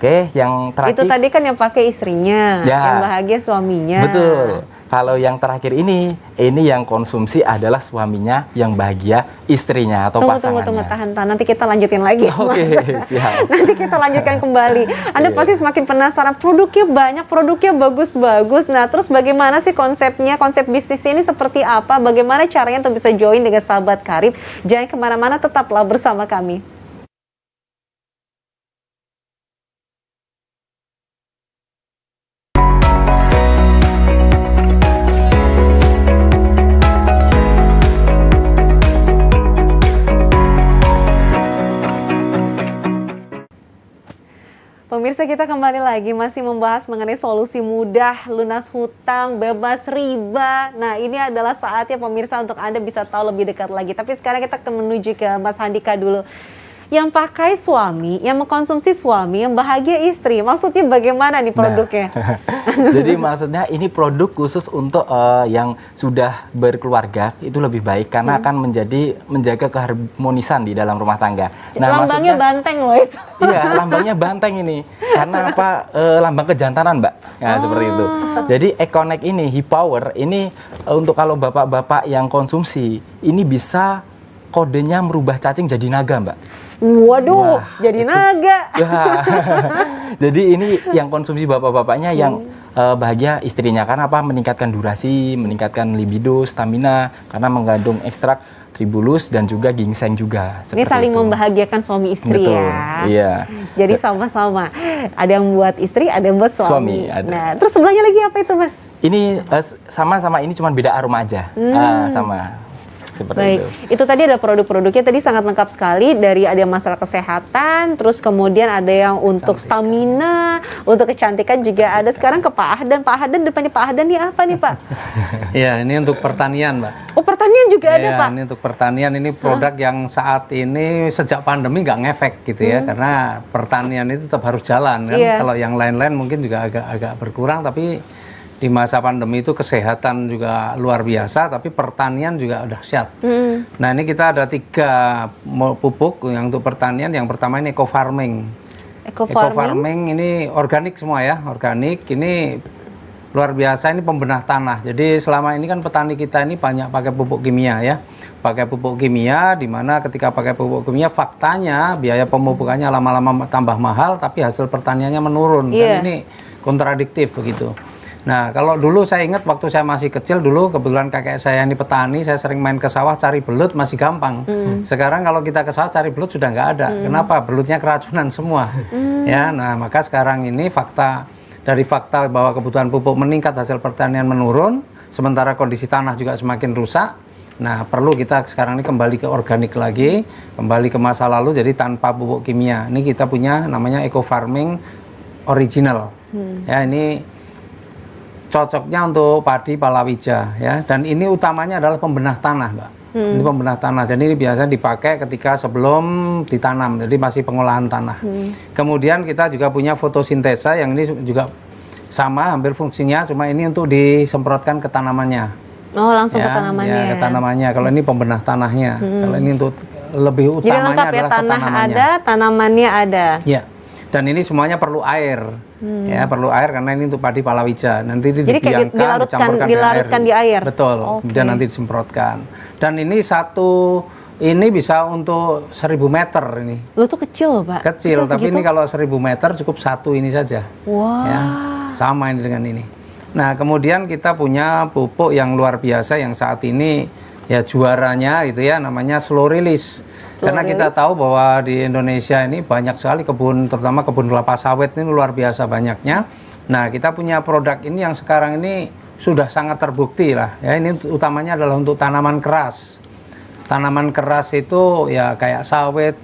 Oke, yang terakhir.
Itu tadi kan yang pakai istrinya,
Ya.
yang bahagia suaminya.
Betul. Kalau yang terakhir ini yang konsumsi adalah suaminya, yang bahagia istrinya atau pasangannya.
Tunggu, tahan. Nanti kita lanjutin lagi.
Oke,
Mas.
siap.
Nanti kita lanjutkan kembali. Anda pasti semakin penasaran, produknya banyak, produknya bagus-bagus. Nah, terus bagaimana sih konsepnya, konsep bisnisnya ini seperti apa? Bagaimana caranya untuk bisa join dengan Sahabat Karib? Jangan kemana-mana, tetaplah bersama kami. Pemirsa, kita kembali lagi masih membahas mengenai solusi mudah lunas hutang, bebas riba. Nah, ini adalah saatnya pemirsa untuk Anda bisa tahu lebih dekat lagi. Tapi sekarang kita akan menuju ke Mas Handika dulu. Yang pakai suami, yang mengkonsumsi suami, yang bahagia istri. Maksudnya bagaimana nih produknya?
Jadi maksudnya ini produk khusus untuk yang sudah berkeluarga, itu lebih baik karena akan menjaga keharmonisan di dalam rumah tangga.
Lambangnya banteng loh itu.
Iya, lambangnya banteng ini. Karena apa? Lambang kejantanan, Mbak. Nah, seperti itu. Jadi Econnect ini, Hipower ini untuk kalau bapak-bapak yang konsumsi, ini bisa kodenya merubah cacing jadi naga, Mbak.
Waduh, jadi naga.
Ya. Jadi ini yang konsumsi bapak-bapaknya yang bahagia istrinya. Karena apa? Meningkatkan durasi, meningkatkan libido, stamina. Karena mengandung ekstrak tribulus dan juga ginseng juga.
Ini saling membahagiakan suami istri.
Betul,
ya.
iya.
Jadi sama-sama. Ada yang buat istri, ada yang buat suami.
Ada.
Nah, terus sebelahnya lagi apa itu, Mas?
Ini sama-sama ini cuma beda aroma aja. Sama. Seperti
Baik, itu tadi ada produk-produknya tadi sangat lengkap sekali, dari ada yang masalah kesehatan, terus kemudian ada yang untuk stamina, untuk kecantikan juga ada. Sekarang ke Pak Ahdan. Pak Ahdan, depannya Pak Ahdan ini apa nih, Pak?
Iya, ini untuk pertanian, Mbak.
Oh, pertanian juga ada,
Iya,
Pak?
ini untuk pertanian, ini produk yang saat ini sejak pandemi nggak ngefek gitu ya, karena pertanian itu tetap harus jalan kan.
Iya.
Kalau yang lain-lain mungkin juga agak berkurang, tapi di masa pandemi itu kesehatan juga luar biasa, tapi pertanian juga dahsyat. Nah, ini kita ada 3 pupuk yang untuk pertanian. Yang pertama ini eco farming.
Eco farming
Ini organik semua ya, organik. Ini luar biasa, ini pembenah tanah. Jadi selama ini kan petani kita ini banyak pakai pupuk kimia ya. Pakai pupuk kimia, di mana ketika pakai pupuk kimia faktanya biaya pemupukannya lama-lama tambah mahal, tapi hasil pertaniannya menurun.
Iya.
Dan ini kontradiktif begitu. Nah, kalau dulu saya ingat waktu saya masih kecil dulu, kebetulan kakek saya ini petani, saya sering main ke sawah cari belut masih gampang. Sekarang kalau kita ke sawah cari belut sudah nggak ada. Kenapa? Belutnya keracunan semua. Ya, nah maka sekarang ini dari fakta bahwa kebutuhan pupuk meningkat, hasil pertanian menurun, sementara kondisi tanah juga semakin rusak. Nah, perlu kita sekarang ini kembali ke organik lagi, kembali ke masa lalu, jadi tanpa pupuk kimia. Ini kita punya namanya eco farming original. Ya, ini cocoknya untuk padi palawija ya, dan ini utamanya adalah pembenah tanah, Mbak. Ini pembenah tanah, jadi ini biasanya dipakai ketika sebelum ditanam, jadi masih pengolahan tanah. Kemudian kita juga punya fotosintesa yang ini juga sama, hampir fungsinya, cuma ini untuk disemprotkan ke tanamannya.
Oh, langsung ke
Ya,
tanamannya.
ya, ke tanamannya. Kalau ini pembenah tanahnya, kalau ini untuk lebih
Jadi
utamanya
lengkap ya,
adalah ke
tanah
tanamannya.
ada, tanamannya ada.
Ya, dan ini semuanya perlu air. Ya, perlu air karena ini untuk padi palawija. Nanti
Jadi kayak
dibiangkan, dicampurkan
dilarutkan di air.
Betul.
Oke.
Kemudian nanti disemprotkan. Dan ini ini bisa untuk 1000 meter ini.
Lu tuh kecil loh, Pak.
Kecil, tapi
segitu?
ini kalau 1000 meter cukup satu ini saja.
Wah.
Ya, sama ini dengan ini. Nah, kemudian kita punya pupuk yang luar biasa yang saat ini ya juaranya gitu ya, namanya slow release. Karena kita tahu bahwa di Indonesia ini banyak sekali kebun, terutama kebun kelapa sawit ini luar biasa banyaknya. Nah, kita punya produk ini yang sekarang ini sudah sangat terbukti lah. Ya, ini utamanya adalah untuk tanaman keras. Tanaman keras itu ya kayak sawit,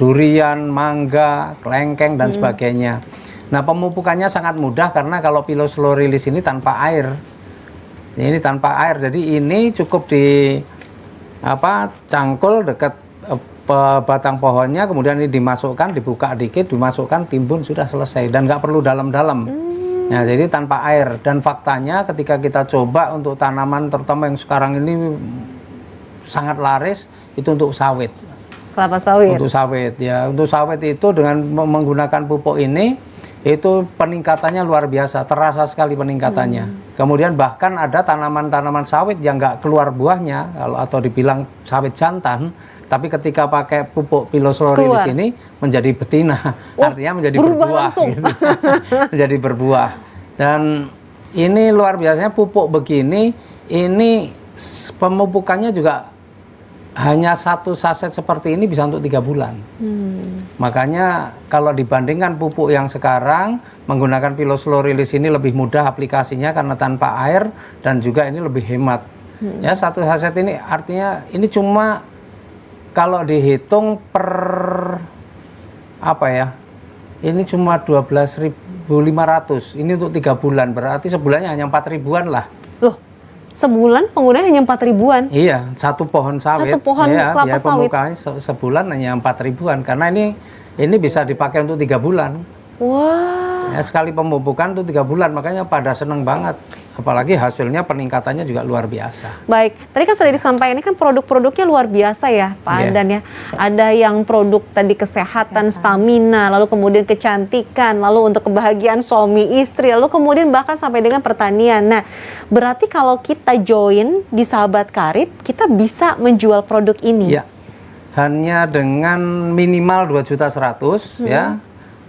durian, mangga, kelengkeng dan sebagainya. Nah, pemupukannya sangat mudah karena kalau Pilau Slow Release ini tanpa air. Ini tanpa air, jadi ini cukup cangkul dekat batang pohonnya, kemudian ini dimasukkan, dibuka dikit, dimasukkan, timbun, sudah selesai dan nggak perlu dalam-dalam. Nah, jadi tanpa air. Dan faktanya ketika kita coba untuk tanaman terutama yang sekarang ini sangat laris, itu untuk sawit.
Kelapa sawit.
Untuk sawit ya, untuk sawit itu dengan menggunakan pupuk ini itu peningkatannya luar biasa, terasa sekali peningkatannya. Kemudian bahkan ada tanaman-tanaman sawit yang nggak keluar buahnya atau dibilang sawit jantan, tapi ketika pakai pupuk Pilau Slow Release ini menjadi betina, artinya menjadi berbuah gitu. Menjadi berbuah. Dan ini luar biasanya pupuk begini, ini pemupukannya juga hanya satu saset seperti ini bisa untuk 3 bulan. Makanya kalau dibandingkan pupuk yang sekarang, menggunakan Pilau Slow Release ini lebih mudah aplikasinya karena tanpa air dan juga ini lebih hemat. Ya, satu saset ini artinya ini cuma kalau dihitung per ini cuma 12.500. Ini untuk 3 bulan, berarti sebulannya hanya 4.000-an lah.
Loh, sebulan penggunanya hanya 4.000-an.
Iya, satu pohon sawit.
Satu pohon kelapa sawit.
Pembukaannya sebulan hanya 4.000-an karena ini bisa dipakai untuk 3 bulan.
Wah.
Ya, sekali pemupukan untuk 3 bulan, makanya pada seneng banget. Apalagi hasilnya peningkatannya juga luar biasa.
Baik, tadi kan sudah disampaikan ini kan produk-produknya luar biasa ya Pak Andan ya. Ada yang produk tadi kesehatan, stamina, lalu kemudian kecantikan, lalu untuk kebahagiaan suami istri, lalu kemudian bahkan sampai dengan pertanian. Nah, berarti kalau kita join di Sahabat Karib, kita bisa menjual produk ini?
Ya, hanya dengan minimal 2.100.000 ya.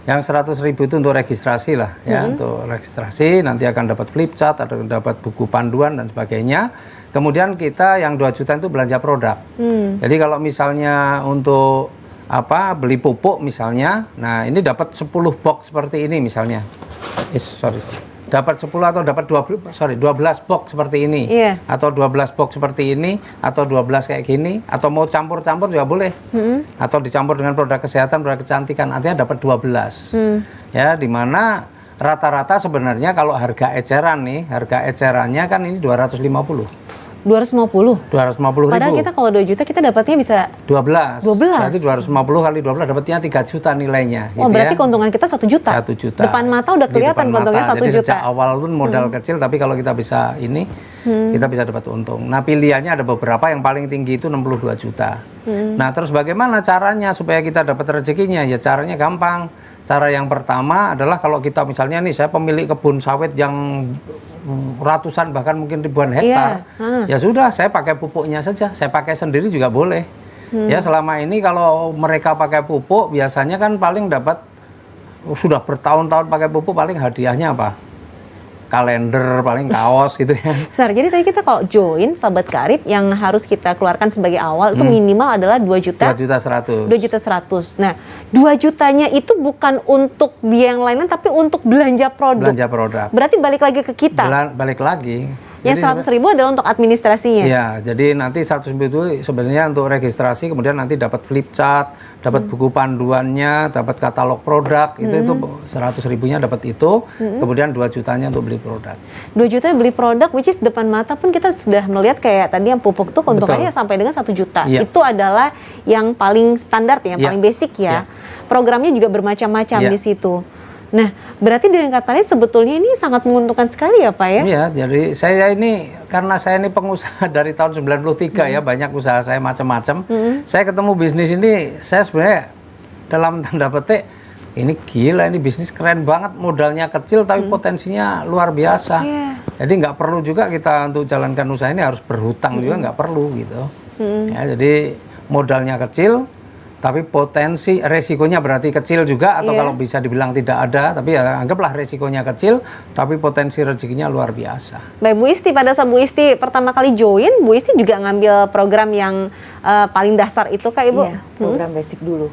Yang 100.000 itu untuk registrasi lah ya, untuk registrasi nanti akan dapat flip chart, atau dapat buku panduan dan sebagainya. Kemudian kita yang 2 juta itu belanja produk. Jadi kalau misalnya untuk beli pupuk misalnya, nah ini dapat 10 box seperti ini misalnya. Dapat 10 atau dapat 12 box seperti ini. Atau 12 box seperti ini, atau 12 kayak gini, atau mau campur-campur juga boleh. Atau dicampur dengan produk kesehatan, produk kecantikan, artinya dapat 12. Ya, dimana rata-rata sebenarnya kalau harga eceran nih, harga ecerannya kan ini 250.
250?
250.000.
Padahal kita kalau 2 juta kita dapatnya bisa
12.
12.
Berarti 250 kali 12 dapatnya 3 juta nilainya.
Oh,
gitu
berarti
ya.
keuntungan kita 1 juta?
1 juta.
Depan mata udah kelihatan keuntungannya 1
Jadi
juta.
sejak awal pun modal kecil, tapi kalau kita bisa kita bisa dapat untung. Nah, pilihannya ada beberapa, yang paling tinggi itu 62 juta. Nah, terus bagaimana caranya supaya kita dapat rezekinya? Ya caranya gampang. Cara yang pertama adalah kalau kita misalnya nih, saya pemilik kebun sawit yang ratusan bahkan mungkin ribuan hektar, ya sudah saya pakai pupuknya saja, saya pakai sendiri juga boleh. Ya, selama ini kalau mereka pakai pupuk biasanya kan paling dapat sudah bertahun-tahun pakai pupuk, paling hadiahnya apa? kalender, paling kaos gitu ya.
Sar, jadi tadi kita kalau join Sahabat Karib yang harus kita keluarkan sebagai awal itu minimal adalah 2 juta.
2.100.000.
2.100.000. Nah, 2 jutanya itu bukan untuk biaya yang lainnya tapi untuk belanja produk.
Belanja produk.
Berarti balik lagi ke kita.
Balik lagi.
Yang
Jadi
100.000 adalah untuk administrasinya.
Iya, jadi nanti 100.000 itu sebenarnya untuk registrasi, kemudian nanti dapat flip chart, dapat buku panduannya, dapat katalog produk, itu 100.000-nya dapat itu, kemudian 2 jutanya untuk beli produk.
2 juta beli produk, which is depan mata pun kita sudah melihat kayak tadi yang pupuk tuh keuntungannya sampai dengan 1 juta.
Iya.
Itu adalah yang paling standar ya, yang
Iya.
paling basic ya.
Iya.
Programnya juga bermacam-macam
Iya.
di situ. Nah, berarti dengan kata lain sebetulnya ini sangat menguntungkan sekali ya Pak ya?
Iya, jadi saya ini, karena saya ini pengusaha dari tahun 93 ya, banyak usaha saya macam-macam. Saya ketemu bisnis ini, saya sebenarnya dalam tanda petik, ini gila, ini bisnis keren banget, modalnya kecil tapi potensinya luar biasa.
Iya.
Jadi nggak perlu juga kita untuk jalankan usaha ini harus berhutang juga, nggak perlu gitu. Ya, jadi modalnya kecil, tapi potensi resikonya berarti kecil juga, atau kalau bisa dibilang tidak ada, tapi ya anggaplah resikonya kecil, tapi potensi rezekinya luar biasa.
Baik Bu Isti, pada saat Bu Isti pertama kali join, Bu Isti juga ngambil program yang paling dasar itu Kak Ibu?
Iya, program basic dulu.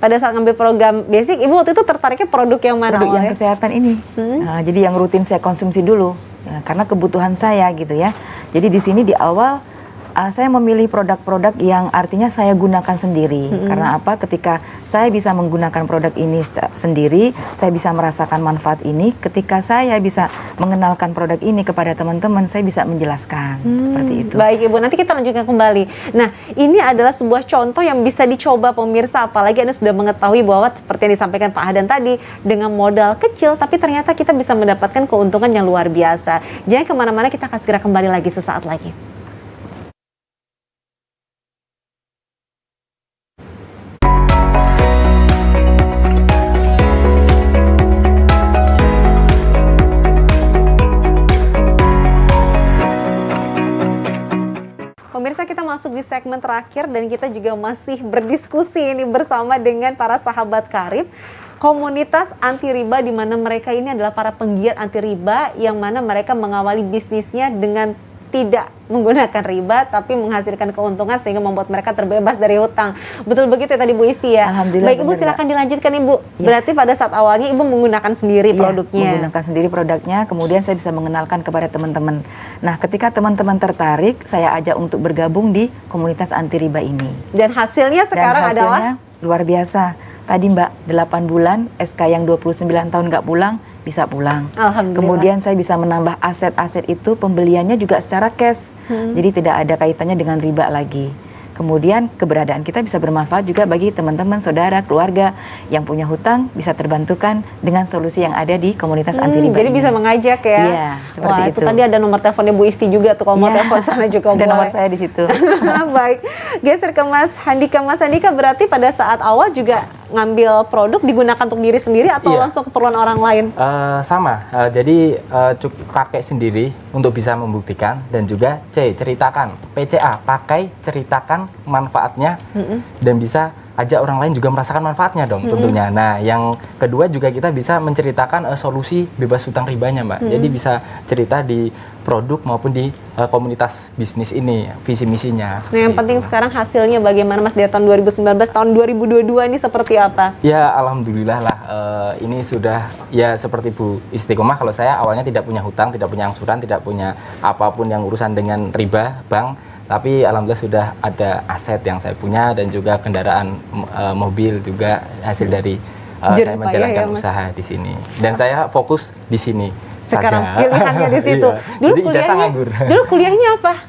Pada saat ngambil program basic, Ibu waktu itu tertariknya produk yang mana
Produk yang
awalnya?
kesehatan ini. Nah, jadi yang rutin saya konsumsi dulu, ya, karena kebutuhan saya gitu ya. Jadi di sini di awal saya memilih produk-produk yang artinya saya gunakan sendiri. Karena apa? Ketika saya bisa menggunakan produk ini sendiri, saya bisa merasakan manfaat ini. Ketika saya bisa mengenalkan produk ini kepada teman-teman, saya bisa menjelaskan seperti itu.
Baik Ibu, nanti kita lanjutkan kembali. Nah, ini adalah sebuah contoh yang bisa dicoba pemirsa, apalagi Anda sudah mengetahui bahwa seperti yang disampaikan Pak Hadan tadi, dengan modal kecil, tapi ternyata kita bisa mendapatkan keuntungan yang luar biasa. Jangan kemana-mana, kita akan segera kembali lagi sesaat lagi. Pemirsa, kita masuk di segmen terakhir dan kita juga masih berdiskusi ini bersama dengan para sahabat karib komunitas anti riba, di mana mereka ini adalah para penggiat anti riba yang mana mereka mengawali bisnisnya dengan tidak menggunakan riba tapi menghasilkan keuntungan sehingga membuat mereka terbebas dari hutang. Betul begitu ya tadi Bu Isti ya?
Alhamdulillah.
Baik Ibu,
benar,
silakan dilanjutkan Ibu.
Ya.
Berarti pada saat awalnya Ibu menggunakan sendiri
Iya,
produknya.
menggunakan sendiri produknya, kemudian saya bisa mengenalkan kepada teman-teman. Nah, ketika teman-teman tertarik, saya ajak untuk bergabung di komunitas anti riba ini.
Dan hasilnya sekarang
Dan hasilnya
adalah
luar biasa. Tadi Mbak, 8 bulan, SK yang 29 tahun nggak pulang, bisa pulang.
Alhamdulillah.
Kemudian saya bisa menambah aset-aset itu, pembeliannya juga secara cash. Jadi tidak ada kaitannya dengan riba lagi. Kemudian keberadaan kita bisa bermanfaat juga bagi teman-teman, saudara, keluarga yang punya hutang, bisa terbantukan dengan solusi yang ada di komunitas anti riba
jadi
ini.
bisa mengajak ya.
Iya, seperti
Wah,
itu.
tadi ada nomor teleponnya Bu Isti juga tuh, kalau mau
Iya.
telepon sana juga
Ada
boleh.
nomor saya di situ.
Baik, geser ke Mas Handika. Mas Handika, berarti pada saat awal juga ngambil produk digunakan untuk diri sendiri atau
Iya.
langsung keperluan orang lain?
Sama, jadi cukup pakai sendiri untuk bisa membuktikan, dan juga ceritakan, PCA, pakai, ceritakan manfaatnya, dan bisa ajak orang lain juga merasakan manfaatnya dong tentunya. Nah, yang kedua juga kita bisa menceritakan solusi bebas hutang ribanya Mbak. Jadi bisa cerita di produk maupun di komunitas bisnis ini, visi misinya.
Nah, yang penting sekarang hasilnya bagaimana Mas dari tahun 2019, tahun 2022 ini seperti apa?
Ya alhamdulillah lah, ini sudah ya seperti Bu Istiqomah. Kalau saya awalnya tidak punya hutang, tidak punya angsuran, tidak punya apapun yang urusan dengan riba, bank. Tapi alhamdulillah sudah ada aset yang saya punya, dan juga kendaraan mobil juga hasil dari saya
Jerih
menjalankan
payah ya, Mas.
usaha di sini. Dan saya fokus di sini
Sekarang
saja.
pilihannya di situ.
Iya. Jadi ijazah nganggur.
Dulu kuliahnya apa?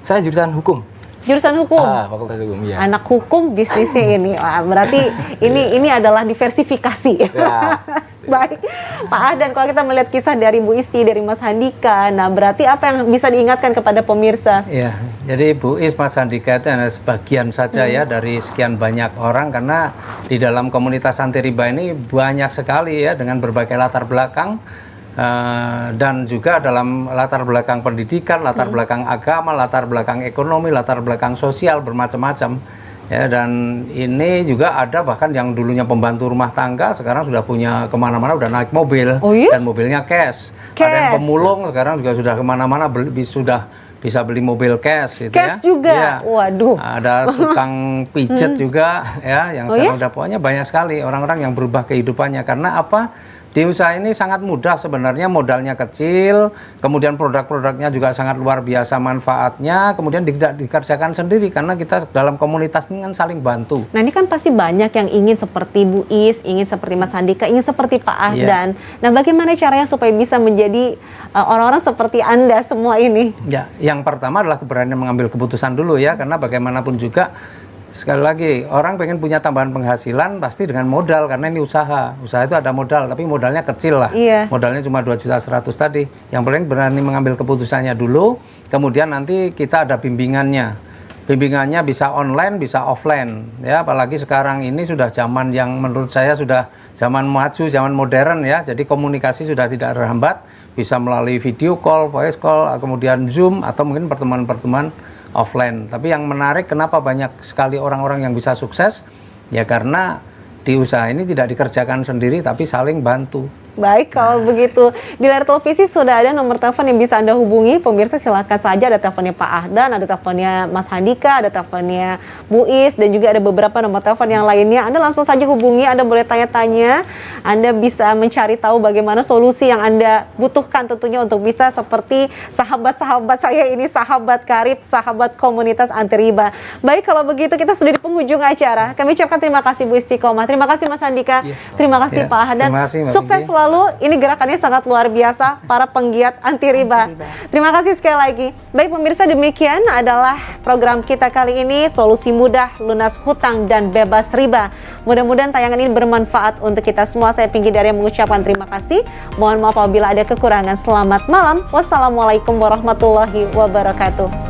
Saya jurusan hukum.
Jurusan hukum.
Fakultas hukum, ya.
Anak hukum bisnisnya ini. Wah, berarti ini adalah diversifikasi.
Ya.
Baik, Pak Ahdan, kalau kita melihat kisah dari Bu Isti, dari Mas Handika, nah berarti apa yang bisa diingatkan kepada pemirsa?
Ya, jadi Bu Is, Mas Handika itu hanya sebagian saja ya dari sekian banyak orang, karena di dalam komunitas anti riba ini banyak sekali ya dengan berbagai latar belakang. Dan juga dalam latar belakang pendidikan, latar belakang agama, latar belakang ekonomi, latar belakang sosial, bermacam-macam. Ya, dan ini juga ada bahkan yang dulunya pembantu rumah tangga sekarang sudah punya kemana-mana, udah naik mobil.
Oh iya?
Dan mobilnya cash. Ada yang
Cash.
pemulung sekarang juga sudah kemana-mana sudah bisa beli mobil cash gitu
Cash
ya.
juga?
Iya.
Waduh.
Ada tukang pijet juga ya, yang
Oh
sekarang udah pokoknya banyak sekali orang-orang yang berubah kehidupannya. Karena apa? Di usaha ini sangat mudah sebenarnya, modalnya kecil, kemudian produk-produknya juga sangat luar biasa manfaatnya, kemudian tidak dikerjakan sendiri karena kita dalam komunitas ini kan saling bantu.
Nah ini kan pasti banyak yang ingin seperti Bu Is, ingin seperti Mas Andika, ingin seperti Pak Ahdan. Nah bagaimana caranya supaya bisa menjadi orang-orang seperti Anda semua ini?
Ya, yang pertama adalah keberanian mengambil keputusan dulu ya, karena bagaimanapun juga sekali lagi orang pengen punya tambahan penghasilan pasti dengan modal, karena ini usaha itu ada modal tapi modalnya kecil lah.
Iya.
Modalnya cuma 2.100.000 tadi. Yang penting berani mengambil keputusannya dulu, kemudian nanti kita ada bimbingannya bisa online bisa offline ya, apalagi sekarang ini sudah zaman yang menurut saya sudah zaman maju, zaman modern ya, jadi komunikasi sudah tidak terhambat, bisa melalui video call, voice call, kemudian Zoom atau mungkin pertemuan-pertemuan offline. Tapi yang menarik kenapa banyak sekali orang-orang yang bisa sukses ya, karena di usaha ini tidak dikerjakan sendiri tapi saling bantu.
Baik, kalau begitu di layar televisi sudah ada nomor telepon yang bisa Anda hubungi. Pemirsa silakan saja, ada teleponnya Pak Ahdan, ada teleponnya Mas Handika, ada teleponnya Bu Is, dan juga ada beberapa nomor telepon yang lainnya. Anda langsung saja hubungi, Anda boleh tanya-tanya, Anda bisa mencari tahu bagaimana solusi yang Anda butuhkan tentunya untuk bisa seperti sahabat-sahabat saya ini, sahabat karib, sahabat komunitas anti riba. Baik, kalau begitu kita sudah di penghujung acara. Kami ucapkan terima kasih Bu Istiqomah, terima kasih Mas Handika, terima kasih
Ya,
Pak Ahdan.
terima kasih, Mbak
Sukses
Vicky.
selalu. Ini gerakannya sangat luar biasa para penggiat anti riba. Terima kasih sekali lagi. Baik pemirsa, demikian adalah program kita kali ini, solusi mudah lunas hutang dan bebas riba. Mudah-mudahan tayangan ini bermanfaat untuk kita semua. Saya Pinky Daria mengucapkan terima kasih. Mohon maaf apabila ada kekurangan. Selamat malam. Wassalamualaikum warahmatullahi wabarakatuh.